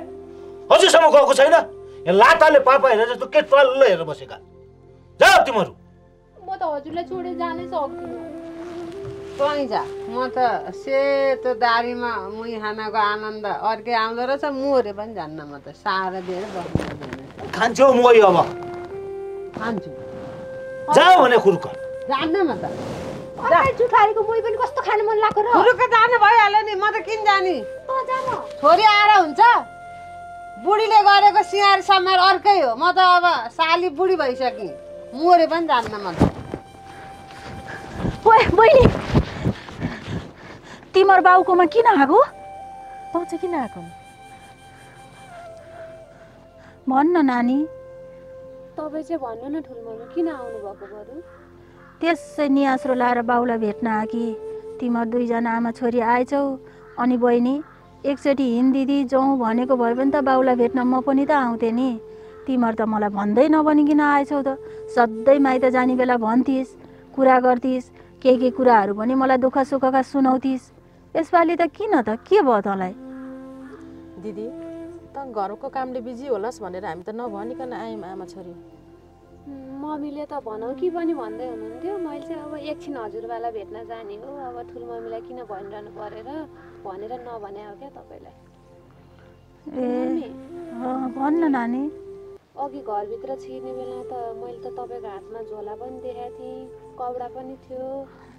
अझैसम्म गएको छैन। यहाँ लाटाले पापा हेरेर जस्तो के टल्ल हेरेर बसेका। जाऊ तिमीहरू। म त हजुरलाई छोडेर जानै सक्दिनँ। कहीँ जा, म त सेतो दारीमा मुही खानाको आनन्द अर्कै आउँदो रहेछ। मुहरे पनि जान्न म त, साह्रो दिएर बस्नु खान्छौ मुही अब खान्छु। जाऊ भने खुर्क जान्न म त। जुठारीको मुही पनि कस्तो खानु मन लाग्यो र? खुर्क जानु भइहाल्यो नि, म त किन जाने? छोरी आएर हुन्छ। बुढीले गरेको सिँगार समार अर्कै हो। म त अब साली बुढी भइसकेँ। मुहरे पनि जान्न म त। ओए बहिनी, तिम्रो बाउकोमा किन आएको? तँ चाहिँ किन आएको? भन्न नानी, तपाईँ चाहिँ भन्नु न ठुल्मम्मी किन आउनु भएको बरु? त्यसै नियास्रो लाएर बाउलाई भेट्न आकी तिमीहरू दुईजना आमा छोरी आएछौ। अनि बहिनी एकचोटि हिँडिदिदी जाउँ भनेको भए पनि त बाउलाई भेट्न म पनि त आउँथेँ नि। तिमीहरू त मलाई भन्दै नभनिकन आएछौ त। सधैँ माइत जाने बेला भन्थिस्, कुरा गर्थिस्, के कुराहरू पनि मलाई दुःख सुखका सुनाउँथिस्। यसपालि त किन त, के भयो तँलाई? दिदी त घरको कामले बिजी होलास् भनेर हामी त नभनिकन आयौँ आमा छोरी। मम्मीले त भनौ कि पनि भन्दै हुनुहुन्थ्यो। मैले चाहिँ अब एकछिन हजुरबालाई भेट्न जाने हो, अब ठुल्मम्मीलाई किन भनिरहनु परेर भनेर नभने हो क्या तपाईँलाई। ए भन्न नानी। अघि घरभित्र छिर्ने बेला त मैले त तपाईँको हातमा झोला पनि देखाएको थिएँ, कपडा पनि थियो।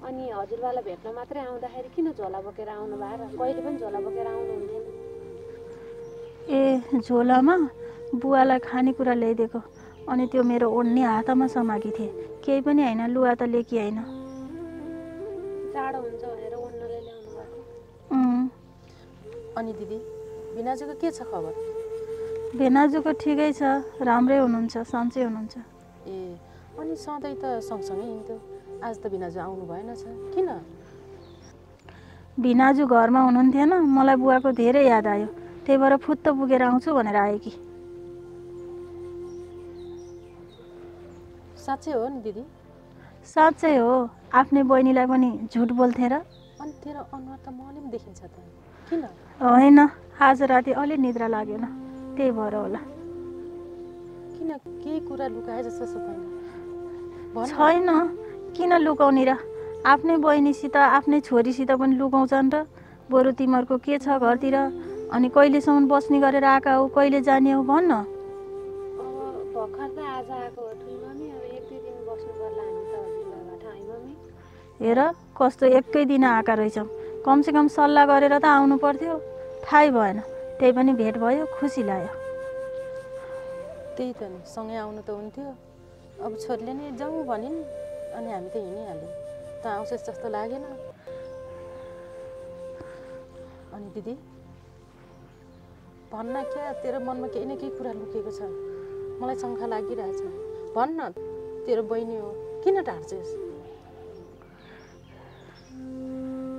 अनि हजुरबालाई भेट्न मात्रै आउँदाखेरि किन झोला बोकेर आउनु भयो र? कहिले पनि झोला बोकेर आउनुहुन्थेन। ए झोलामा बुवालाई खानेकुरा ल्याइदिएको, अनि त्यो मेरो ओढ्ने हातमा समाकी थिएँ। केही पनि होइन, लुगा त लिएकी होइन। जाडो हुन्छ भनेर ओढ्नले ल्याउनु भएको। अनि दिदी भिनाजुको के छ खबर? भेनाजुको ठिकै छ, राम्रै हुनुहुन्छ, सन्चै हुनुहुन्छ। ए अनि सधैँ त सँगसँगै हिँड्थ्यो, आज त भिनाजु आउनु भएन छ, किन? भिनाजु घरमा हुनुहुन्थेन, मलाई बुवाको धेरै याद आयो, त्यही भएर फुत्त पुगेर आउँछु भनेर आएँ कि। साँच्चै हो नि दिदी? साँच्चै हो। आफ्नै बहिनीलाई पनि झुट बोल्थे र? अनि तेरो अनुहार त मलिम देखिन्छ त, किन? होइन, आज राति अलि निद्रा लागेन, त्यही भएर होला। किन, केही कुरा लुकाए जस्तो छ छैन, किन लुकाउने र? आफ्नै बहिनीसित आफ्नै छोरीसित पनि लुकाउँछन् र? बरु तिमीहरूको के छ घरतिर, अनि कहिलेसम्म बस्ने गरेर आएका हो, कहिले जाने हो भन्न। भर्खर त आज आएको हो ठुल्मम्मी, अब 1-2 दिन बस्नु पर्ला हामी त हजुरबाबाट, है मम्मी? हेर कस्तो एकै दिन आएका रहेछौँ, कमसेकम सल्लाह गरेर त आउनु पर्थ्यो। थाहै भएन, त्यही पनि भेट भयो, खुसी लाग्यो। त्यही त नि, सँगै आउनु त हुन्थ्यो। अब छोरीले नि जाउँ भनिन्, अनि हामी त हिँडिहाल्यौँ। त आउँछस् जस्तो लागेन। अनि दिदी भन्न, क्या तेरो मनमा केही न केही कुरा लुकेको छ, मलाई शङ्का लागिरहेछ। भन्न, तेरो बहिनी हो, किन ढाँट्छस्?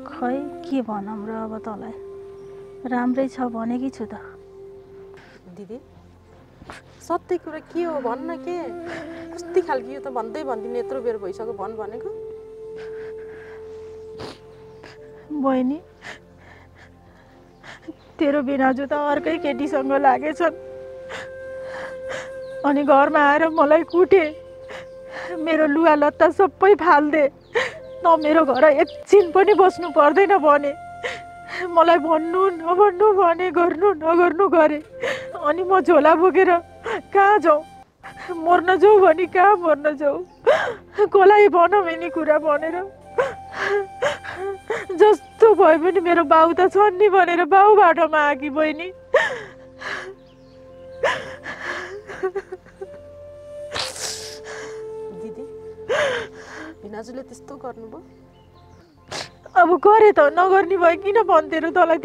खै के भनौँ र अब तँलाई, राम्रै छ भनेकी छु त। दिदी सत्य कुरा के हो भन्न, के कति खालको यो त भन्दै भन्दिनँ, यत्रो बेर भइसक्यो भन् भनेको। बहिनी, तेरो भिनाजु त अर्कै केटीसँग लागेछन्, अनि घरमा आएर मलाई कुटे, मेरो लुगा लत्ता सबै फाल्दे, न मेरो घर एकछिन पनि बस्नु पर्दैन भने, मलाई भन्नु नभन्नु भने, गर्नु नगर्नु गरे। अनि म झोला बोकेर कहाँ जाउँ, मर्न जाउँ भने कहाँ मर्न जाउँ, कसलाई भनौँ यिनी कुरा भनेर। जस्तो भए पनि मेरो बाउ त छन् नि भनेर बाउ बाटोमा आकी बहिनी। दिदी भिनाजुले त्यस्तो गर्नुभयो? अब गरे त, नगर्ने भए किन भन्थे र तँलाई?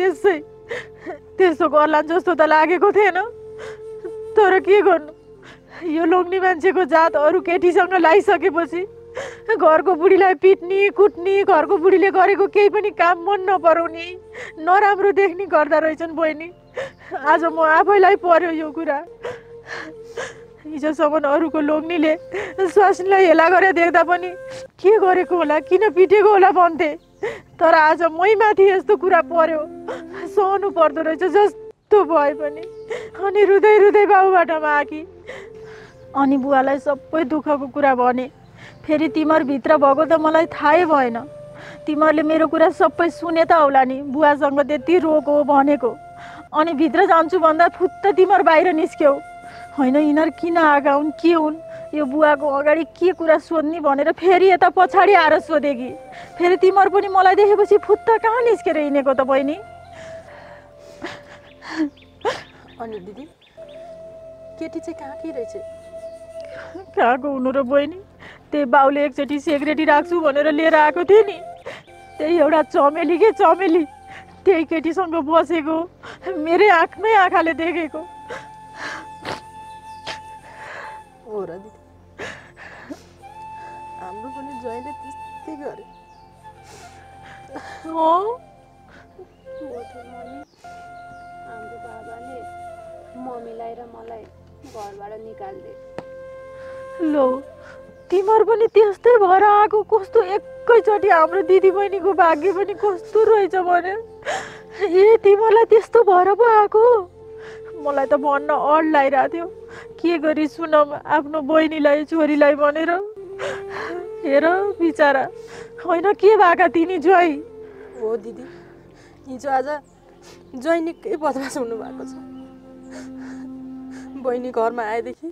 त्यस्तो गर्ला जस्तो त लागेको थिएन, तर के गर्नु, यो लोग्ने मान्छेको जात अरू केटीसँग लागिसकेपछि घरको बुढीलाई पिट्ने कुट्ने, घरको बुढीले गरेको केही पनि काम मन नपराउने, नराम्रो देख्ने गर्दा रहेछन् बहिनी। आज म आफैलाई पर्यो यो कुरा। हिजोसम्म अरूको लोग्नेले स्वास्नीलाई हेला गरेर देख्दा पनि के गरेको होला, किन पिटेको होला भन्थे, तर आज मै माथि यस्तो कुरा पर्यो, सहनु पर्दो रहेछ जस्तो भए पनि। अनि रुँदै रुँदै बाबुबाटमा आकी, अनि बुवालाई सबै दुःखको कुरा भने। फेरि तिमीहरूभित्र भएको त मलाई थाहै भएन, तिमीहरूले मेरो कुरा सबै सुने त होला नि, बुवासँग त्यति रोको भनेको। अनि भित्र जान्छु भन्दा फुत्त तिमीहरू बाहिर निस्क्यौ। होइन यिनीहरू किन आएका हुन्, के हुन्, यो बुवाको अगाडि के कुरा सोध्ने भनेर फेरि यता पछाडि आएर सोधे कि। फेरि तिमीहरू पनि मलाई देखेपछि फुत्त कहाँ निस्केर हिँडेको त बहिनी? अनि दिदी केटी चाहिँ कहाँकी रहेछ? कहाँको हुनु र बहिनी, त्यही बाउले एकचोटि सेक्रेटी राख्छु भनेर लिएर आएको थिएँ नि, त्यही एउटा चमेली के चमेली, त्यही केटीसँग बसेको, मेरै आफ्नै आँखाले देखेको। हो र दिदी हाम्रो पनि ज्वाइँले त्यस्तै गरे हो मम्मी हाम्रो बाबाले मम्मीलाई र मलाई घरबाट निकाल्दे लो तिमीहरू पनि त्यस्तै भएर आएको कस्तो एकैचोटि हाम्रो दिदीबहिनीको भाग्य पनि कस्तो रहेछ भने ए तिमीहरूलाई त्यस्तो भएर पो आएको मलाई त भन्न अड लागिरहेको थियो के गरी सुनौँ आफ्नो बहिनीलाई छोरीलाई भनेर हेर बिचारा होइन के भएका तिनी ज्वाइँ हो दिदी हिजो आज ज्वाइँ निकै बदमास हुनुभएको छ बहिनी घरमा आएदेखि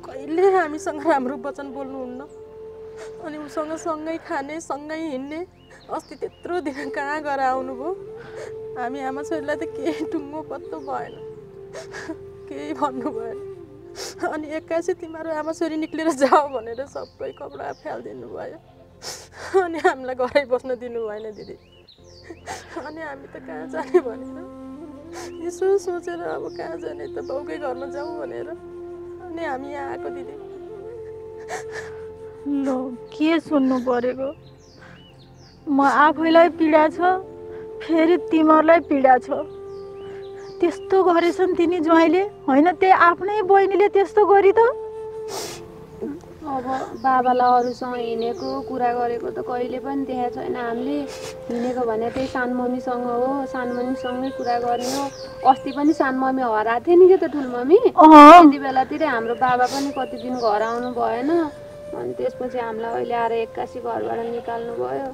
कहिले हामीसँग राम्रो वचन बोल्नुहुन्न अनि उसँग सँगै खाने सँगै हिँड्ने अस्ति त्यत्रो दिन कहाँ गएर आउनुभयो हामी आमा छोरीलाई त केही टुङ्गो पत्तो भएन केही भन्नु भएन अनि एक्कासी तिमीहरू आमा छोरी निक्लेर जाऊ भनेर सबै कपडा फ्यालिदिनु भयो अनि हामीलाई घरै बस्न दिनु भएन दिदी अनि हामी त कहाँ जाने भनेर यसो सोचेर अब कहाँ जाने त बाउकै घरमा जाउँ भनेर अनि हामी यहाँ आएको दिदी लो के सुन्नु परेको म आफैलाई पीडा छ फेरि तिमीहरूलाई पीडा छ त्यस्तो गरेछन् तिनी ज्वाइँले होइन त्यही आफ्नै बहिनीले त्यस्तो गरी त अब बाबालाई अरूसँग हिँडेको कुरा गरेको त कहिले पनि देखाएको छैन हामीले हिँडेको भने त्यही सानमम्मीसँग हो सानमम्मीसँगै कुरा गर्ने हो अस्ति पनि सानमम्मी हराएको थियो नि के त ठुलमम्मी त्यति बेलातिर हाम्रो बाबा पनि कति दिन घर आउनु भएन अनि त्यसपछि हामीलाई अहिले आएर एक्कासी घरबाट निकाल्नु भयो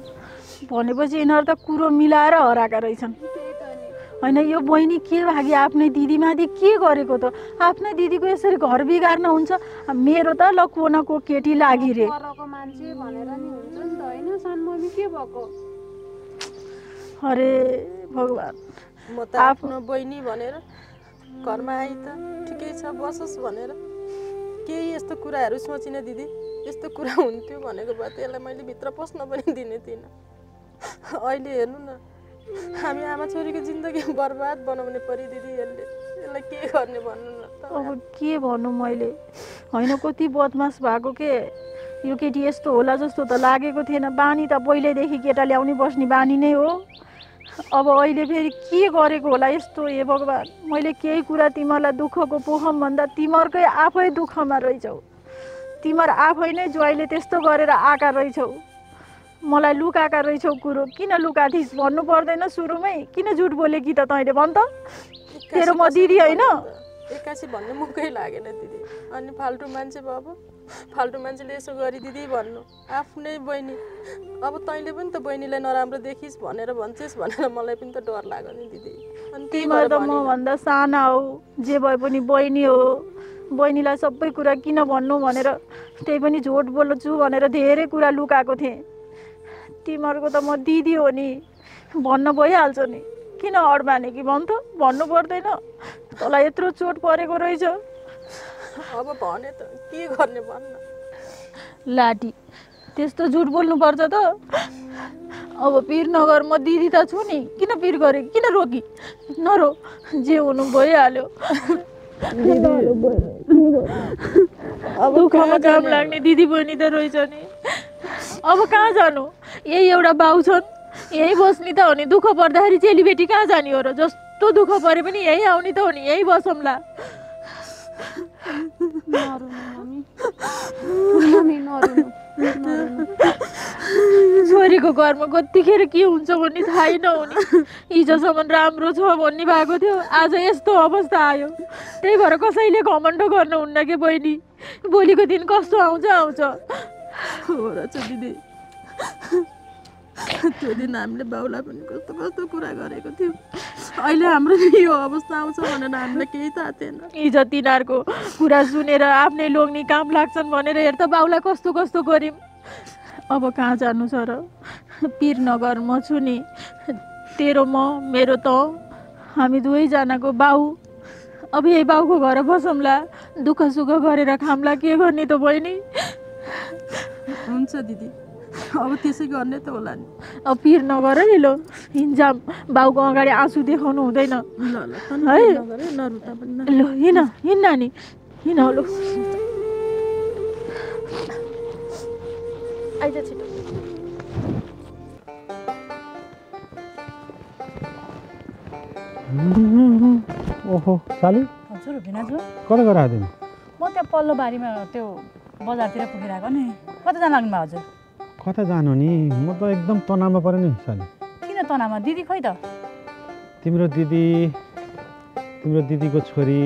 भनेपछि यिनीहरू त कुरो मिलाएर हराएका रहेछन् होइन यो बहिनी के भागी आफ्नै दिदीमाथि के गरेको त आफ्नै दिदीको यसरी घर बिगार्न हुन्छ मेरो त ल को न को केटी लागि रे मान्छे भनेर नि हुन्छ नि त होइन सानमम्मी के भएको अरे भगवान् म त आफ्नो बहिनी भनेर घरमा आइ त ठिकै छ बसोस् भनेर केही यस्तो कुराहरू सोचिनँ दिदी यस्तो कुरा हुन्थ्यो भनेको भए त्यसलाई मैले भित्र पस्न पनि दिने थिइनँ अहिले हेर्नु न हामी आमा छोरीको जिन्दगी बर्बाद बनाउने परि दिदी यसलाई के गर्ने भन्नु न त अब के भन्नु मैले होइन कति बदमास भएको के यो केटी यस्तो होला जस्तो त लागेको थिएन बानी त पहिल्यैदेखि केटा ल्याउने बस्ने बानी नै हो अब अहिले फेरि के गरेको होला यस्तो हे भगवान् मैले केही कुरा तिमीहरूलाई दुःखको पोखम भन्दा तिमीहरूकै आफै दुःखमा रहेछौ तिमीहरू आफै नै ज्वाइँले त्यस्तो गरेर आएका रहेछौ मलाई लुकाएका रहेछौ कुरो किन लुका थिइस् भन्नु पर्दैन सुरुमै किन झुट बोले कि त तैँले भन् त तेरो म दिदी होइन एक्कासी भन्नु मुखै लागेन दिदी अनि फाल्टु मान्छे बाबु फाल्टु मान्छेले यसो गरिदिदी भन्नु आफ्नै बहिनी अब तैँले पनि त बहिनीलाई नराम्रो देखिस् भनेर भन्छस् भनेर मलाई पनि त डर लाग्यो नि दिदी अनि तिमीहरू त मभन्दा साना हौ जे भए पनि बहिनी हो बहिनीलाई सबै कुरा किन भन्नु भनेर त्यही पनि झुट बोल्छु भनेर धेरै कुरा लुकाएको थिएँ तिमीहरूको त म दिदी हो नि भन्न भइहाल्छ नि किन अड माने कि भन् त भन्नु पर्दैन तँलाई यत्रो चोट परेको रहेछ अब भने त के गर्ने भन्न लाटी त्यस्तो झुट बोल्नुपर्छ त अब पिर नगर म दिदी त छु नि किन पिर गरेँ किन रोकी नरो जे हुनु भइहाल्यो अब दुःखमा काम लाग्ने दिदी बहिनी त रहेछ नि अब कहाँ जानु यही एउटा बाउ छन् यही बस्ने त हो नि दुःख पर्दाखेरि चेलीबेटी कहाँ जाने हो र जस्तो दुःख परे पनि यही आउने त हो नि यही बसौँला छोरीको घरमा कतिखेर के हुन्छ भन्ने थाहै नहुने हिजोसम्म राम्रो छ भन्ने भएको थियो आज यस्तो अवस्था आयो त्यही भएर कसैले घमण्ड गर्नुहुन्न के बहिनी भोलिको दिन कस्तो आउँछ आउँछ हो रहेछ दिदी त्यो दिन हामीले बाउलाई पनि कस्तो कस्तो कुरा गरेको थियौँ अहिले हाम्रो यो अवस्था आउँछ भनेर हामीलाई केही थाहा थिएन हिजो तिनीहरूको कुरा सुनेर आफ्नै लोग्ने काम लाग्छन् भनेर हेर त बाउलाई कस्तो कस्तो गर्यौँ अब कहाँ जानु छ र पिर नगर म छु नि तेरो म मेरो त हामी दुवैजनाको बाउ अब यही बाउको घर बसौँला दुःख सुख गरेर खाम्ला के गर्ने त बहिनी हुन्छ दिदी अब त्यसै गर्ने त होला नि अब पिर नगर है लो हिँड्जाम बाउको अगाडि आँसु देखाउनु हुँदैन ल ल है नरुता पनि ल हिँड हिँड नानी हिँड लु आइज छिटो। ओहो साली हजुर भिनाजु कता गएर आयो तिमी? म त्यहाँ पल्लो बारीमा त्यो बजारतिर पुगेर आएको नि। कता जान लाग्नुभयो हजुर? कता जानु नि, म त एकदम तनावमा परेँ नि साली। किन तनावमा? दिदी खै त? तिम्रो दिदीको छोरी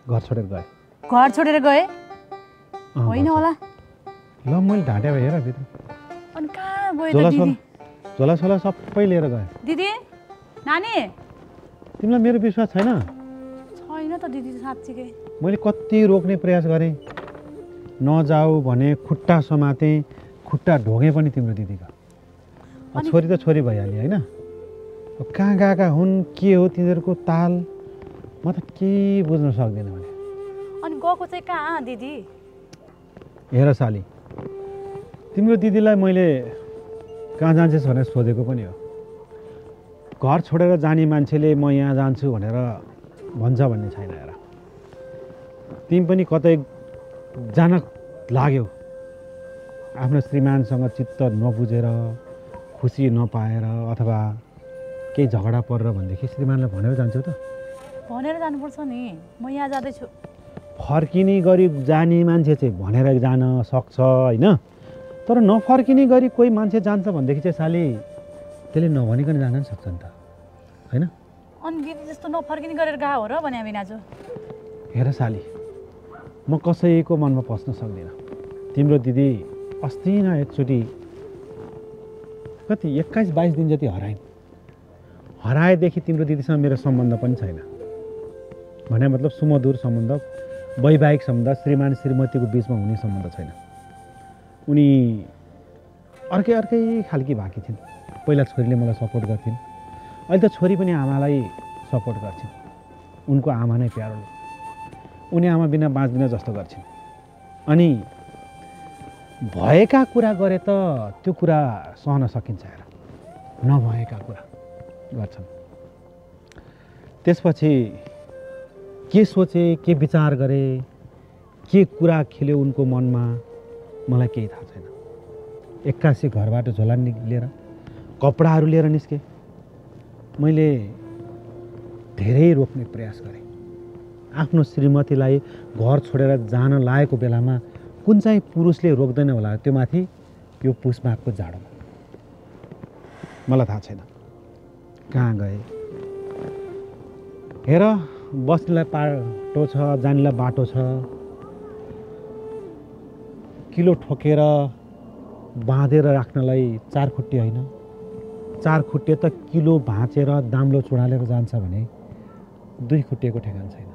घर छोडेर गए। घर छोडेर गए? होइन होला। ल मैले ढाँटे भए हेर भित्र अनि कहाँ गयो त दिदी? झोला सबै लिएर गए। दिदी नानी तिमीलाई मेरो विश्वास छैन? छैन त दिदी साँच्चीकै। मैले कति रोक्ने प्रयास गरेँ, नजाऊ भने खुट्टा समातेँ, खुट्टा ढोगेँ पनि तिम्रो दिदीको। छोरी त छोरी भइहाल्यो होइन। कहाँ गएका हुन्, के हो तिनीहरूको ताल, म त केही बुझ्न सक्दिनँ भने। अनि गएको चाहिँ कहाँ दिदी? हेर साली, तिम्रो दिदीलाई मैले कहाँ जान्छस् भनेर सोधेको पनि हो। घर छोडेर जाने मान्छेले म यहाँ जान्छु भनेर भन्छ भन्ने छैन। हेर तिमी पनि कतै जान लाग्यो, आफ्नो श्रीमानसँग चित्त नबुझेर, खुसी नपाएर अथवा केही झगडा परेर भनेदेखि श्रीमानलाई भनेर जान्छौ त? भनेर जानुपर्छ नि, म यहाँ जाँदैछु। फर्किने गरी जाने मान्छे चाहिँ भनेर जान सक्छ होइन, तर नफर्किने गरी कोही मान्छे जान्छ भनेदेखि चाहिँ साली त्यसले नभनिकन जान पनि सक्छ नि त होइन। अनि दिदी जस्तो नफर्किने गरेर गएको हो र भने बिनाजु? हेर साली, म कसैको मनमा पस्न सक्दिनँ। तिम्रो दिदी अस्ति न एकचोटि कति 21-22 दिन जति हराएदेखि तिम्रो दिदीसँग मेरो सम्बन्ध पनि छैन। भने मतलब सुमधुर सम्बन्ध, वैवाहिक सम्बन्ध, श्रीमान श्रीमतीको बिचमा हुने सम्बन्ध छैन। उनी अर्कै खालकी भएकी थिइन्। पहिला छोरीले मलाई सपोर्ट गर्थिन्, अहिले त छोरी पनि आमालाई सपोर्ट गर्छिन्। उनको आमा नै प्यारोले, उनी आमा बिना बाँच्दिन जस्तो गर्छिन्। अनि भएका कुरा गरे त त्यो कुरा सहन सकिन्छ। हेर नभएका कुरा गर्छन्। त्यसपछि के सोचे, के विचार गरे, के कुरा खेल्यो उनको मनमा, मलाई केही थाहा छैन। एक्कासी घरबाट झोला लिएर कपडाहरू लिएर निस्के। मैले धेरै रोक्ने प्रयास गरेँ। आफ्नो श्रीमतीलाई घर छोडेर जान लागेको बेलामा कुन चाहिँ पुरुषले रोक्दैन होला त्यो माथि यो पुष माघको जाडोमा? मलाई थाहा छैन कहाँ गए। हेर बस्नेलाई बाटो छ, जानेलाई बाटो छ। किलो ठोकेर बाँधेर राख्नलाई 4 खुट्टे होइन, 4 खुट्टे त किलो भाँचेर दाम्लो चुडालेर जान्छ भने 2 खुट्टेको ठेगान छैन।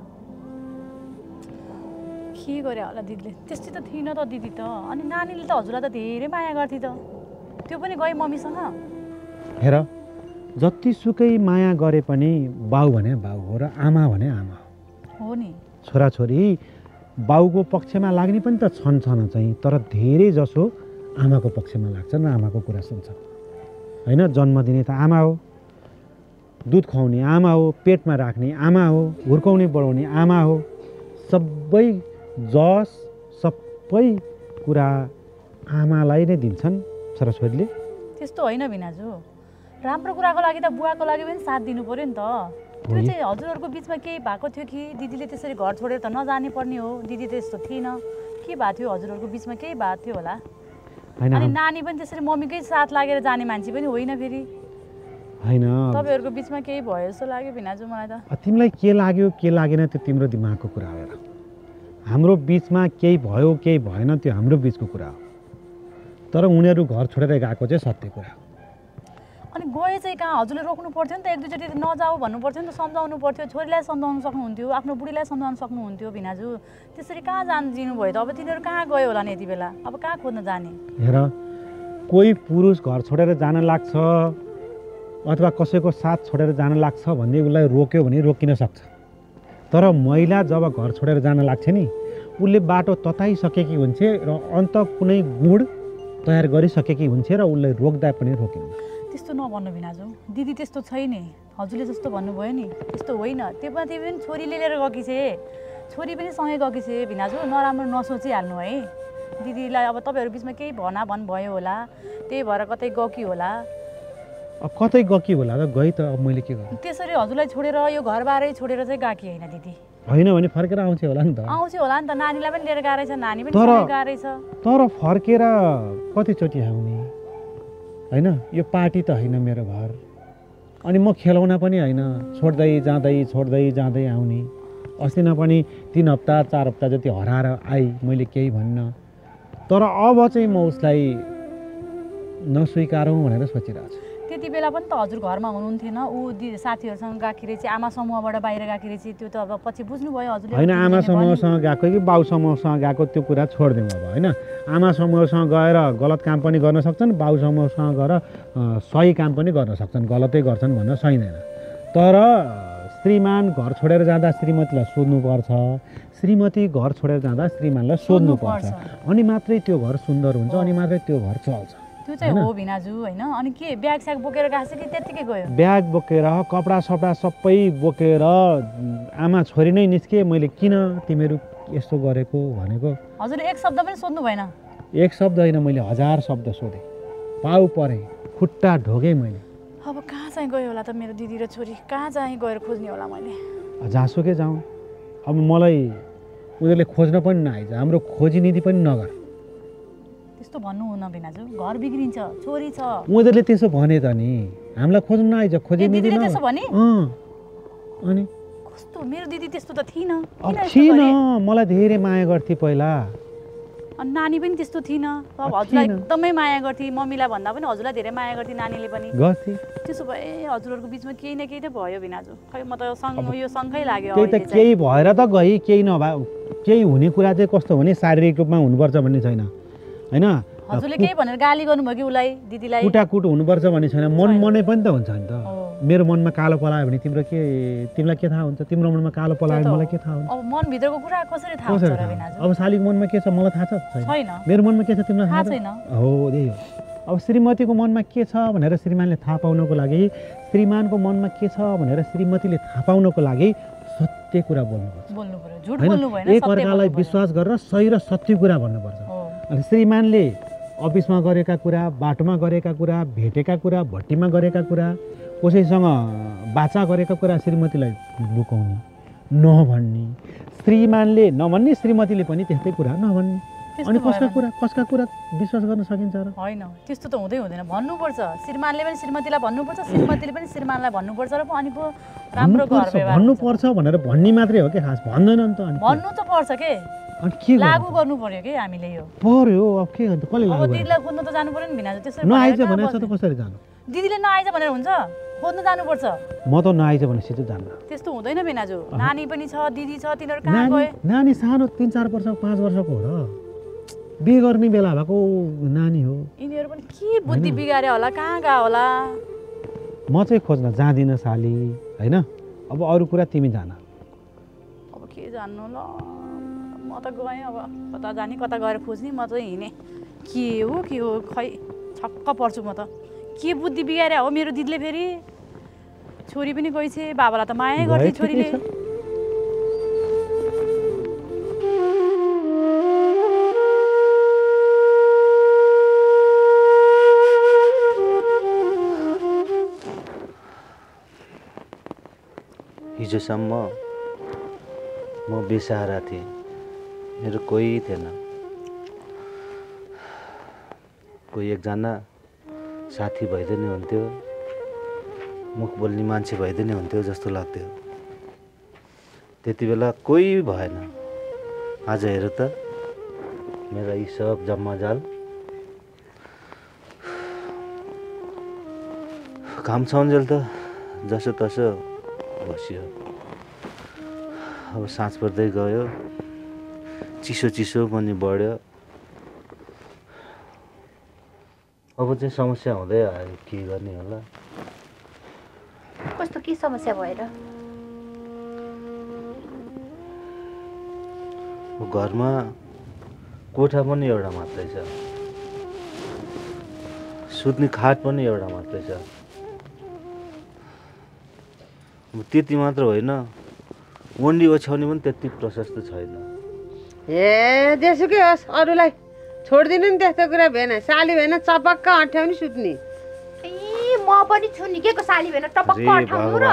के गरे होला दिदीले? त्यस्तै त थिएन त दिदी त। अनि नानीले त हजुरलाई त धेरै माया गर्थे त, त्यो पनि गए मम्मीसँग। हेर जतिसुकै माया गरे पनि बाउ भने बाउ हो र आमा भने आमा हो नि। छोराछोरी बाउको पक्षमा लाग्ने पनि त छन् चाहिँ, तर धेरै जसो आमाको पक्षमा लाग्छन् र आमाको कुरा सुन्छन् होइन। जन्म दिने त आमा हो, दुध खुवाउने आमा हो, पेटमा राख्ने आमा हो, हुर्काउने बढाउने आमा हो। सबै कुरा आमालाई नै दिन्छन् छोराछोरीले। त्यस्तो होइन बिनाजु, राम्रो कुराको लागि त बुवाको लागि पनि साथ दिनु पर्यो नि त। त्यो चाहिँ हजुरहरूको बिचमा केही भएको थियो कि दिदीले त्यसरी घर छोडेर त नजाने पर्ने हो? दिदी त्यस्तो थिएन, के भएको थियो हजुरहरूको बिचमा? केही भएको थियो होला। अनि नानी पनि त्यसरी मम्मीकै साथ लागेर जाने मान्छे पनि होइन फेरि होइन। तपाईँहरूको बिचमा केही भयो जस्तो लाग्यो बिनाजु मलाई त। तिमीलाई के लाग्यो के लागेन त्यो तिम्रो दिमागको कुरा हो। हाम्रो बिचमा केही भयो केही भएन त्यो हाम्रो बिचको कुरा हो, तर उनीहरू घर छोडेर गएको चाहिँ सत्य कुरा हो। अनि गए चाहिँ कहाँ? हजुरले रोक्नु पर्थ्यो नि त, 1-2 चोटि नजाऊ भन्नु पर्थ्यो नि त, सम्झाउनु पर्थ्यो। छोरीलाई सम्झाउनु सक्नुहुन्थ्यो, आफ्नो बुढीलाई सम्झाउनु सक्नुहुन्थ्यो बिनाजु। त्यसरी कहाँ जानु दिनुभयो त? अब तिनीहरू कहाँ गयो होला नि यति बेला? अब कहाँ खोज्न जाने? हेर कोही पुरुष घर छोडेर जान लाग्छ अथवा कसैको साथ छोडेर जान लाग्छ भन्ने उसलाई रोक्यो भने रोकिन सक्छ, तर महिला जब घर छोडेर जान लाग्छ नि उसले बाटो तताइसकेकी हुन्छ र अन्त कुनै गुण तयार गरिसकेकी हुन्छ र उसलाई रोक्दा पनि रोकिन्छ। त्यस्तो नभन्नु बिनाजु, दिदी त्यस्तो छैन। हजुरले जस्तो भन्नुभयो नि त्यस्तो होइन। त्यो पनि छोरीले लिएर गएकी छे, छोरी पनि सँगै गएकी छे भिनाजु नराम्रो नसोचिहाल्नु है दिदीलाई अब तपाईँहरू बिचमा केही भनाभन भयो होला त्यही भएर कतै गएकी होला अब कतै गएकी होला त गई त अब मैले के गर्नु त्यसरी हजुरलाई छोडेर यो घरबारै छोडेर चाहिँ गएकी होइन दिदी होइन भने फर्केर आउँछ होला नि त आउँछ होला नि त नानीलाई पनि लिएर गएको रहेछ नानी पनि तर- सँगै गएको रहेछ तर फर्केर कतिचोटि आउने होइन यो पार्टी त होइन मेरो घर अनि म खेलाउन पनि होइन छोड्दै जाँदै आउने अस्ति न पनि 3 हप्ता 4 हप्ता जति हराएर आई मैले केही भन्न तर अब चाहिँ म उसलाई नस्वीकारौँ भनेर सोचिरहेको छु त्यति बेला पनि त हजुर घरमा हुनुहुन्थेन ऊ साथीहरूसँग गएको रहेछ आमा समूहबाट बाहिर गएको रहेछ त्यो त अब पछि बुझ्नुभयो हजुरले होइन आमा समूहसँग गएको कि बाउ समूहसँग गएको त्यो कुरा छोडिदिउँ अब होइन आमा समूहसँग गएर गलत काम पनि गर्न सक्छन् बाउ समूहसँग गएर सही काम पनि गर्न सक्छन् गलतै गर्छन् भन्न सकिँदैन तर श्रीमान घर छोडेर जाँदा श्रीमतीलाई सोध्नुपर्छ श्रीमती घर छोडेर जाँदा श्रीमानलाई सोध्नुपर्छ अनि मात्रै त्यो घर सुन्दर हुन्छ अनि मात्रै त्यो घर चल्छ त्यो चाहिँ हो भिनाजु होइन अनि के ब्याग स्याग बोकेर गएको छ कि त्यत्तिकै गयो ब्याग बोकेर कपडा सपडा सबै बोकेर आमा छोरी नै निस्के मैले किन तिमीहरू यस्तो गरेको भनेको हजुरले एक शब्द पनि सोध्नु भएन एक शब्द होइन मैले 1000 शब्द सोधेँ पाउ परे खुट्टा ढोगेँ मैले अब कहाँ चाहिँ गयो होला त मेरो दिदी र छोरी कहाँ चाहिँ गएर खोज्ने होला मैले जहाँसुकै जाउँ अब मलाई उनीहरूले खोज्न पनि नआइज हाम्रो खोजी नीति पनि नगर त्यस्तो भन्नु हुन भिनाजु घर बिग्रिन्छ छोरी छ उनीहरूले त्यसो भने त नि हामीलाई खोज्नु नआइज खोजी नीति दिदीले त्यसो भने अनि कस्तो मेरो दिदी त्यस्तो त थिएन अब थिएन मलाई धेरै माया गर्थे पहिला अनि नानी पनि त्यस्तो थिएन अब हजुरलाई एकदमै माया गर्थे मम्मीलाई भन्दा पनि हजुरलाई धेरै माया गर्थे नानीले पनि गर्थे त्यसो भए हजुरहरूको बिचमा केही न केही त भयो भिनाजु खै म त यो सँगै लाग्यो त्यही त केही भएर त गई केही नभए केही हुने कुरा चाहिँ कस्तो भने शारीरिक रूपमा हुनुपर्छ भन्ने छैन होइन हजुरले केही भनेर गाली गर्नुभयो कि उसलाई दिदीलाई कुटाकुट हुनुपर्छ भन्ने छैन मन मनै पनि त हुन्छ नि त मेरो मनमा कालो पलायो भने तिमीलाई के थाहा हुन्छ तिम्रो मनमा कालो पलायो भने मलाई के थाहा हुन्छ अब मनभित्रको कुरा कसरी थाहा हुन्छ र भिनाजु अब सालीको मनमा के छ मलाई थाहा छ छैन मेरो मनमा के छ तिमीलाई थाहा छैन हो त्यही हो अब श्रीमतीको मनमा के छ भनेर श्रीमानले थाहा पाउनको लागि श्रीमानको मनमा के छ भनेर श्रीमतीले थाहा पाउनको लागि सत्य कुरा बोल्नुपर्छ झुट बोल्नु भएन एकअर्कालाई विश्वास गरेर सही र सत्य कुरा भन्नुपर्छ अनि श्रीमानले अफिसमा गरेका कुरा बाटोमा गरेका कुरा भेटेका कुरा भट्टीमा गरेका कुरा कसैसँग बाचा गरेका कुरा श्रीमतीलाई लुकाउने नभन्ने श्रीमानले नभन्ने श्रीमतीले पनि त्यस्तै कुरा नभन्ने अनि कसका कुरा विश्वास गर्न सकिन्छ र होइन त्यस्तो त हुँदैन भन्नुपर्छ श्रीमानले पनि श्रीमतीलाई भन्नुपर्छ श्रीमतीले पनि श्रीमानलाई भन्नुपर्छ र अनि पो राम्रो घर व्यवहार भन्नुपर्छ भनेर भन्ने मात्रै हो के खास भन्दैन नि त अनि भन्नु त पर्छ के अनि के लागू गर्नु पर्यो के हामीले यो पर्यो अब के गर्नु कसले लागू अब दिदीलाई खोज्न त जानु पर्यो नि भिनाजु त्यसरी नआइज भने त कसरी जानु दिदीले नआइज भनेर हुन्छ खोज्न जानुपर्छ म त नआइज भने सिधै जान्न त्यस्तो हुँदैन भिनाजु नानी पनि छ दिदी छ तिनीहरू कहाँ गए नानी सानो 3-4 वर्ष 5 वर्षको हो र बिहे गर्ने बेला भएको नानी हो यिनीहरू पनि के बुद्धि बिगार्यो होला कहाँ गयो होला म चाहिँ खोज्न जाँदिनँ साली होइन अब अरू कुरा तिमी जान अब के जान्नु ल म त गएँ अब कता जाने कता गएर खोज्ने म चाहिँ हिँडेँ के हो खै छक्क पर्छु म त के बुद्धि बिगारे हो मेरो दिदीले फेरि छोरी पनि गएछे बाबालाई त माया गर्थे छोरीले हिजोसम्म म बेसहारा थिएँ मेरो कोही थिएन कोही एकजना साथी भइदिए नि हुन्थ्यो मुख बोल्ने मान्छे भइदिए नि हुन्थ्यो जस्तो लाग्थ्यो त्यति बेला कोही भएन आज हेर त मेरा यी सब जम्माजाल काम छाउन्जेल त जसो तसो बस्यो अब साँझ पर्दै गयो चिसो पनि बढ्यो अब चाहिँ समस्या हुँदै आयो के गर्ने होला कस्तो के समस्या भएर घरमा कोठा पनि एउटा मात्रै छ सुत्ने खाट पनि एउटा मात्रै छ त्यति मात्र होइन वन्डी ओछ्याउने पनि त्यति प्रशस्त छैन। ए जेसुकै होस् अरूलाई छोडिदिनु नि त्यस्तो कुरा भेन। साली भेन चपक्क अँठ्याउनी सुत्ने। ए म पनि छु नि के को साली भेन टपक्क अँठ्याउनु र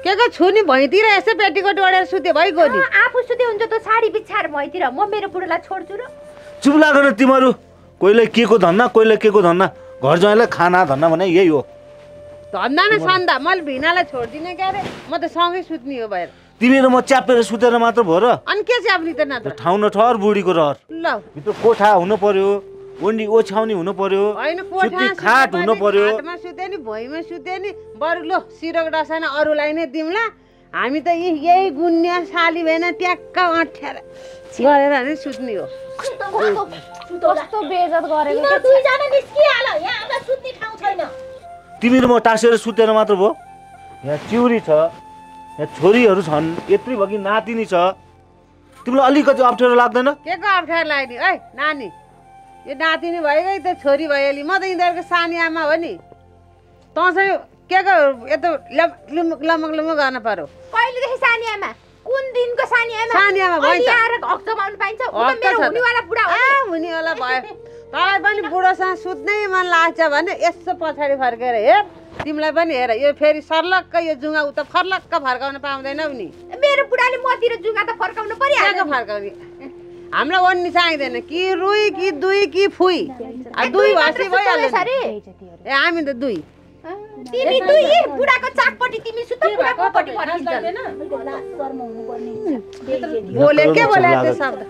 के को छु नि भैँतिर यसो पेटीकोट ओढेर सुते भइगयो नि। आफू सुते हुन्छ त साडी बिछाएर भैँतिर म मेरो बुढोलाई छोड्छु र। चुप लागेर तिमीहरू कोहीलाई के को धन्ना कोहीलाई के को धन्ना घर ज्वाइँलाई खाना धन्ना भने यही हो। धन्दा न सन्दा मैले भिनालाई छोड्दिनँ क्या अरे म त सँगै सुत्ने हो भएर। तिमी र म च्यापेर सुतेर मात्र भयो र अनि के च्याप्ने त न त ठाउँ न ठहर बुढीको रहर ल भित्र कोठा हुनु पर्यो वन्डी ओछ्याउने हुनु पर्यो होइन सुत्ने खाट हुनु पर्यो। खाटमा सुते नि भुइँमा सुते नि बरु लो सिरक डसाना अरूलाई नै दिउँला हामी त यही गुन्या साली भएन ट्याक्क अँठ्याएर गरेर नै सुत्ने हो। कस्तो बेइज्जत गरेको के दुईजना निस्किहाल यहाँ हामीलाई सुत्ने ठाउँ छैन। तिमी र म टाँसेर सुतेर मात्र भयो। यहाँ चिउरी छ यहाँ छोरीहरू छन् यत्रो भगी नातिनी छ तिमीलाई अलिकति अप्ठ्यारो लाग्दैन? के को अप्ठ्यारो लाग्ने है नानी यो नातिनी भइगयो त छोरी भइहाली म त यिनीहरूको सानी आमा हो नि। तँ चाहिँ के को यस्तो लमक लमक गर्न पर्यो। कहिलेदेखि सानी आमा कुन दिनको सानी आमा? सानी आमा भयो त आएर हक जमाउनु पाइन्छ उ त मेरो हुनेवाला बुढा हो नि। हुनेवाला भयो तँलाई पनि बुढोसँग सुत्नै मन लाग्छ भने यसो पछाडि फर्केर हेर तिमीलाई पनि हेर यो फेरि सर्लक्क यो जुङ्गा उता फर्लक्क फर्काउन पाउँदैनौ नि। मेरो बुढाले मतिर जुङ्गा त फर्काउनु पर्यो फर्काउने हामीलाई वन्नी चाहिँदैन कि रुई कि दुई कि फुई दुई भाषी भइहाल्छ ए हामी त दुई तिमी दुई बुढाको चाकपट्टि तिमी सुत बुढाको पट्टि बोले के बोले त्यो शब्द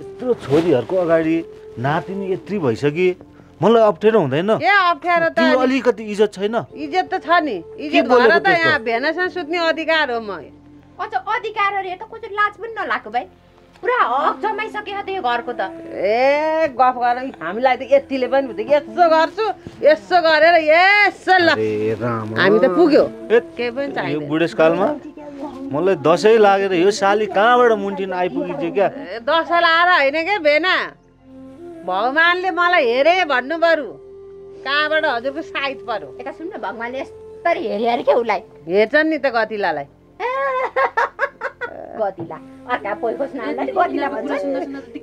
यत्रो छोरीहरूको अगाडि नातिनी यत्रो भइसके मलाई अप्ठ्यारो हुँदैन? के अप्ठ्यारो त अलिकति इज्जत छैन? इज्जत त छ नि इज्जत भएर त यहाँ भेनासँग सुत्ने अधिकार हो म। अझ अधिकार अरे त कुछ लाज पनि नलाग्यो भाइ पुरा हक जमाइसक्यो त यो घरको त। ए गफ गर हामीलाई त यतिले पनि हुन्छ यसो गर्छु यसो गरेर यसो ल हामी त पुग्यो केही पनि चाहिँदैन। यो बुढेसकालमा मलाई दसैँ लागेर यो साली कहाँबाट मुन्टिन आइपुगिन्छ क्या? दसैँ लाएर होइन क्या भेना भगवान्ले मलाई हेरे भन्नु बरु कहाँबाट हजुरको साइत पर्यो। यता सुन्न भगवान्ले यस्तरी हेरे अरे के उसलाई हेर्छन् नि त गतिलालाई गतिला अर्का पोइको स्नानलाई गतिला भन्छ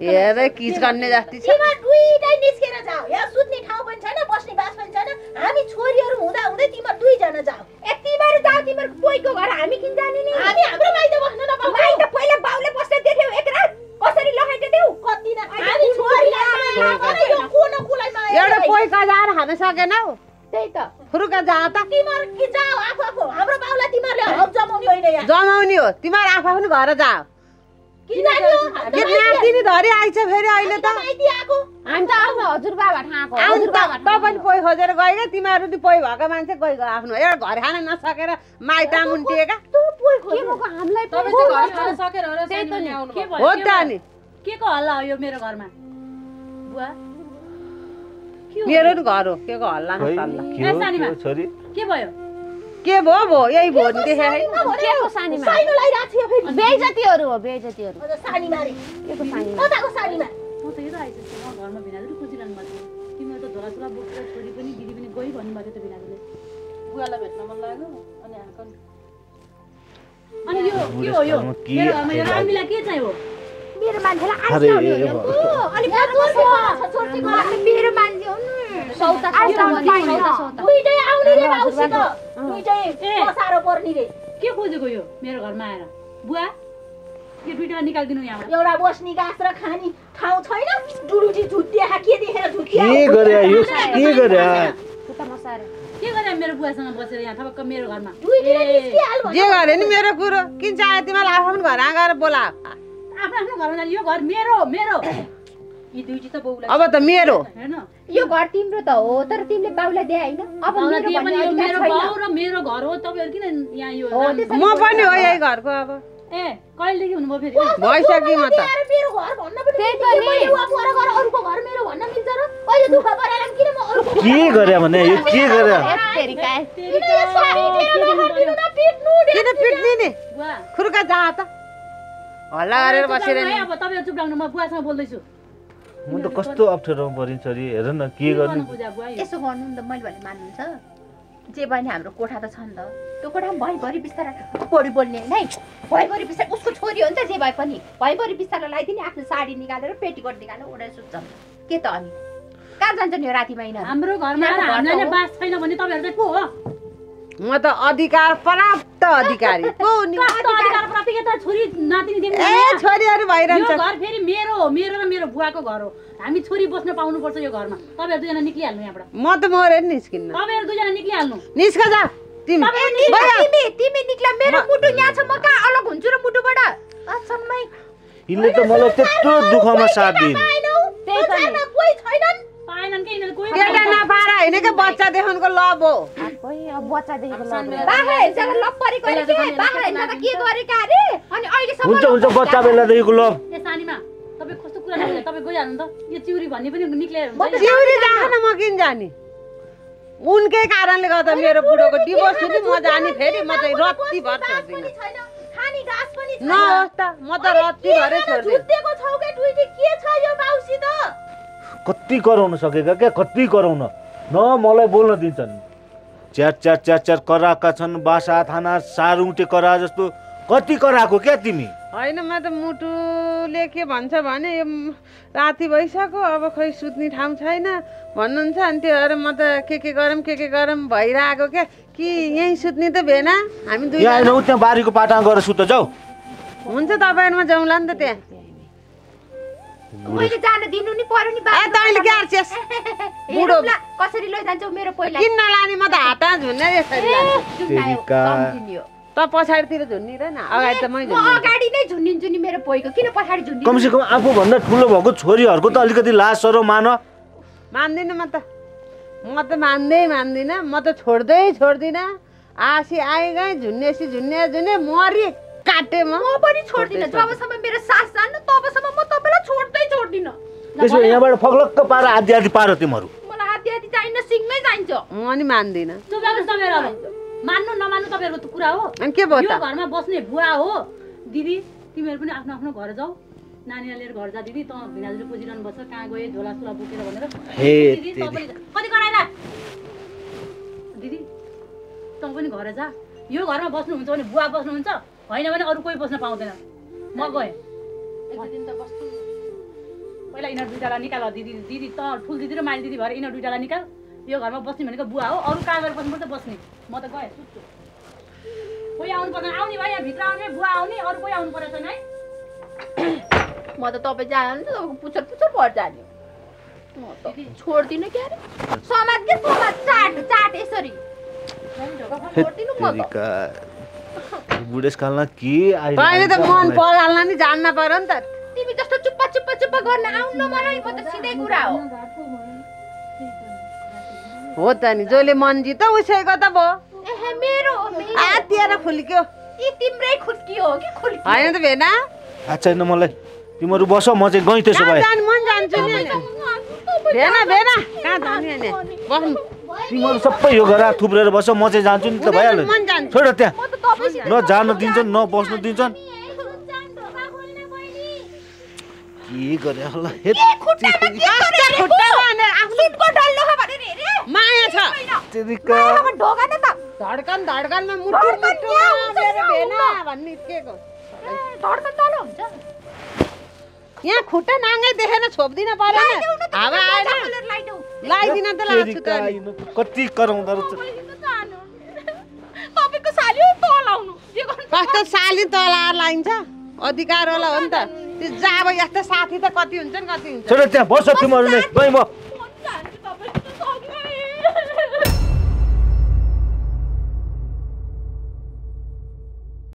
हेरे किच गर्ने जस्तै छ। तिमी दुईटै निस्केर जाऊ यहाँ सुत्ने ठाउँ पनि छैन बस्ने बास पनि छैन हामी छोरीहरू हुँदा हुँदै तिमी दुईजना जाऊ यतिबार जाऊ तिम्रो पोइको घर हामी किन जाने नि हामी हाम्रो माइत बस्न नपाऊ माइत पहिला बाउले बस्न देख्यौ एक रात कसरी लगाइते देऊ कति न हामी छोरीलाई यो कोन कुलाई माया एउटा पोइ कजाएर खान सकेनौ त्यही त फुरुका जा त तिम्रो कि जाऊ आफू हाम्रो बाउलाई तिमीहरूले हक जमाउने होइन यहाँ जमाउने हो तिम्रो आफू पनि घर जा किन जाने हो के नातिनी धरि आइछ फेरि अहिले त माइती आको हामी त आफ्नो हजुरबाबा ठाको हजुरबाबा त पनि पोइ खोजेर गयो तिमीहरू त पोइ भएको मान्छे गइ गयो आफ्नो एउटा घर खान नसकेर माइत मुन्टिएका तँ पोइ खोजेको हामीलाई तपाईँ चाहिँ घर खान सकेर हो र सानो आउनु हो त नि के को हल्ला हो यो मेरो घरमा बुवा मेरो नि घर हो के को हल्ला न सल्ला छोरी के भयो के भयो भो यही भो नि देखे है के को सानीमा सानो लाइराछ यो फेरि बेइज्जतीहरु हो बेइज्जतीहरु अझ सानी मारे के को सानी कताको सानीमा म त यो आइछ घरमा भिनाजु खोजिरहनु भएको तिम्रो त झोला झोला बोकेर छोरी पनि दिदी पनि गई भन्नु भएको त भिनाजुले बुवालाई भेट्न मन लाग्यो अनि हाकन अनि यो के हो यो मेरो घरमा यो हामीलाई के चाहिँ हो मेरो मान्छेलाई आइसक्यो अनि छोरीको मेरो मान्छे हो नि सौता दुईटै आउने रे बाउसित दुईटै सारो पर्नी रे के खोजेको यो मेरो घरमा आएर बुवा के दुईटा निकाल्दिनु यहाँ एउटा बस्नी गाँस र खानी ठाउँ छैन डुडुटी झुट्टिया के देखेर झुट्टिया के गरे यो के गरे के गरे मेरो बुवासँग बसेर यहाँ ठपक्क मेरो घरमा जे गरे नि मेरो कुरो किन चाहे तिमीलाई आफू पनि घर आएर बोला आफ्नो आफ्नो घरमा जाने यो घर मेरो मेरो यी दुईटी त बाउलाई अब त मेरो हैन यो घर तिम्रो त हो तर तिमीले बाउलाई दे हैन अब मेरो बाउ र मेरो घर हो तपाईहरु किन यहाँ यो म पनि हो यही घरको अब ए कहिलेदेखि हुनुभयो फेरि भइसक्यो म त मेरो घर भन्न पनि त्यही त नि मेरो घर अरूको घर मेरो भन्न मिल्छ र अहिले दुःख गरेर किन म अरूको के गरे भने यो के गरे तेरी काय किन यो सारी दिनु नदिनु न पिट्नु किन पिट्ने नि खुर्का जा त हल्ला गरेर बसेर नि अब तपाईहरु चुप लाग्नु म बुवासँग बोल्दै छु म त कस्तो अप्ठ्यारोमा परिन्छ रे हेर न के गर्नु यसो गर्नु नि त मैले भने मान्नुहुन्छ जे बहिनी हाम्रो कोठा त छ नि त त्यो कोठामा भैभरि बिस्तारा बढी बोल्ने होइन है भैभरि बिस्तारा उसको छोरी हुन्छ जे भए पनि भैभरि बिस्तारा लगाइदिने आफ्नो साडी निकालेर पेटीकोट निकालेर ओढेर सुत्छ के त अनि कहाँ जान्छ नि रातिमा यिनीहरू हाम्रो घरमा हामीलाई बास छैन भने तपाईँहरू चाहिँ को हो म त अधिकार प्राप्त अधिकारी को नि अधिकार प्राप्त के त छोरी नातिनी देख्नु ए छोरीहरू भइरहन्छ यो घर फेरि मेरो हो मेरो र मेरो बुवाको घर हो हामी छोरी बस्न पाउनुपर्छ यो घरमा तपाईँहरू दुईजना निक्लिहाल्नु यहाँबाट म त मरे निस्किन्न तपाईँहरू दुईजना निक्लिहाल्नु निस्क जा तिमी निक्ला मेरो मुटु यहाँ छ म कहाँ अलग हुन्छु र मुटुबाट अचम्मै यिनले त मलाई त्यत्रो दुःखमा साथ दिइन त्यही पनि कोही छैनन् पाएनन् के यिनीहरू कोही केटा नपाएर होइन के बच्चा देखाउनुको लब हो अब बच्चा देखेको बाख्रा हेर्छ लप परेको अरे के बाख्रा हेर्छ त के गरेका अरे अनि अहिलेसम्म हुन्छ बच्चा बेलादेखिको लभ ए सानीमा तपाईँ कस्तो कुरा गर्नु तपाईँ गइहाल्नु त यो चिउरी भन्ने पनि निक्लेर चिउरी राख्न म किन जाने उनकै कारणले गर्दा मेरो बुढोको डिभोर्स हुने म जाने फेरि म चाहिँ रत्ती भर छोड्दिनँ खानी घाँस पनि छैन नहोस् त म त रत्ती भरै छोड्दिनँ जुत्तेको छौ के टुइटी के छ यो माउसी त कति कराउन सकेका क्या कति कराउन न मलाई बोल्न दिन्छन् च्याट कराएका छन् बासा थाना सारुङटे करा जस्तो कति कराएको क्या तिमी होइन म त मुटुले के भन्छ भने यो राति भइसक्यो अब खोइ सुत्ने ठाउँ छैन भन्नुहुन्छ अनि त्यो भएर म त के गरौँ भइरहेको क्या कि यहीँ सुत्ने त भेन हामी दुई त्यहाँ बारीको पाटामा गएर सुत जाऊ हुन्छ तपाईँहरूमा जाउँला नि त त्यहाँ मैले जान दिनु नि पर्यो नि ए तैँले के आर्छेस् बुढो कसरी लैजान्छौ मेरो पहिला किन नलाने म त हात झुन्ने यसरी सम्झिनियो त पछाडितिर झुन्निदैन अगाडि त मै म अगाडि नै झुन्निन्छु नि मेरो पोइको किन पछाडि झुन्निन्छु कमसेकम आफूभन्दा ठुलो भएको छोरीहरूको त अलिकति लाज सरो मान मान्दिनँ म त मान्दिनँ म त छोड्दिनँ आसी आएगएँ झुन्ने मरि काटे म पनि छोड्दिनँ जबसम्म मेरो सास जान्न तबसम्म म तपाईँलाई छोड्दिनँ त्यसो यहाँबाट फग्लक्क पार आधी पार तिमीहरू मलाई आधी चाहिन्न सिङमै चाहिन्छ म नि मान्दिनँ मान्नु नमान्नु तपाईँहरूको कुरा हो अनि के भयो यो घरमा बस्ने बुवा हो दिदी तिमीहरू पनि आफ्नो आफ्नो घर जाऊ नानीलाई लिएर घर जा दिदी त भिनाजुले खोजिरहनु पर्छ कहाँ गए झोला सुला बोकेर भनेर कति कराइला दिदी तँ पनि घर जा यो घरमा बस्नुहुन्छ भने बुवा बस्नुहुन्छ होइन भने अरू कोही बस्न पाउँदैन म गएँ पहिला यिनीहरू दुईवटालाई निकाल दिदी त ठुल दिदी र माइल दिदी भएर यिनीहरू दुईवटालाई निकाल यो घरमा बस्ने भनेको बुवा हो अरू कहाँ गएर बस्नुपर्छ बस्ने म त गएँ सुत्छु कोही आउनु पर्दैन आउने भाइ यहाँ भित्र आउने बुवा आउने अरू कोही आउनु परेको छैन है म त तपाईँ जानु तपाईँको पुच्छर भर जाने म त छोड्दिनँ के अरे समाज के समाज चाट यसरी छोड्दिनु म त बुढेसकालमा के अहिले त मन पगाल्न नि जान्न पर्यो नि त तिमी जस्तो चुप्पा गर्न आउनु मलाई म त सिधै कुरा हो त नि जसले मन जित उसैको त भयो एहे मेरो आतिएर खुल्क्यो यी तिम्रै खुल्कियो हो कि खुल्कियो होइन त भेना छैन मलाई तिमीहरू बस म चाहिँ गएँ त्यसो भए मन जान्छु नि भेना कहाँ जाने नि बस्नु तिमीहरू सबै यो गरेर थुप्रेर बस म चाहिँ जान्छु नि त भइहाल्यो छोड त्यहाँ न जान दिन्छन् न बस्नु दिन्छन् के गरे होला माया छ धड्कनमा मुटु भेना भन्ने केको यहाँ खुट्टा नाङ्गै देखेन छोप्दिन परेन हावा आएन लगाइदिन त लाग्छु त कति कराउँदो रहेछ तपाईको साली तलाउनु कस्तो साली तलाएर लाइन्छ अधिकार होला हो नि त त्यो जाब यस्तो साथी त कति हुन्छन् छोड त्यहाँ बस तिमीहरू नै गएँ म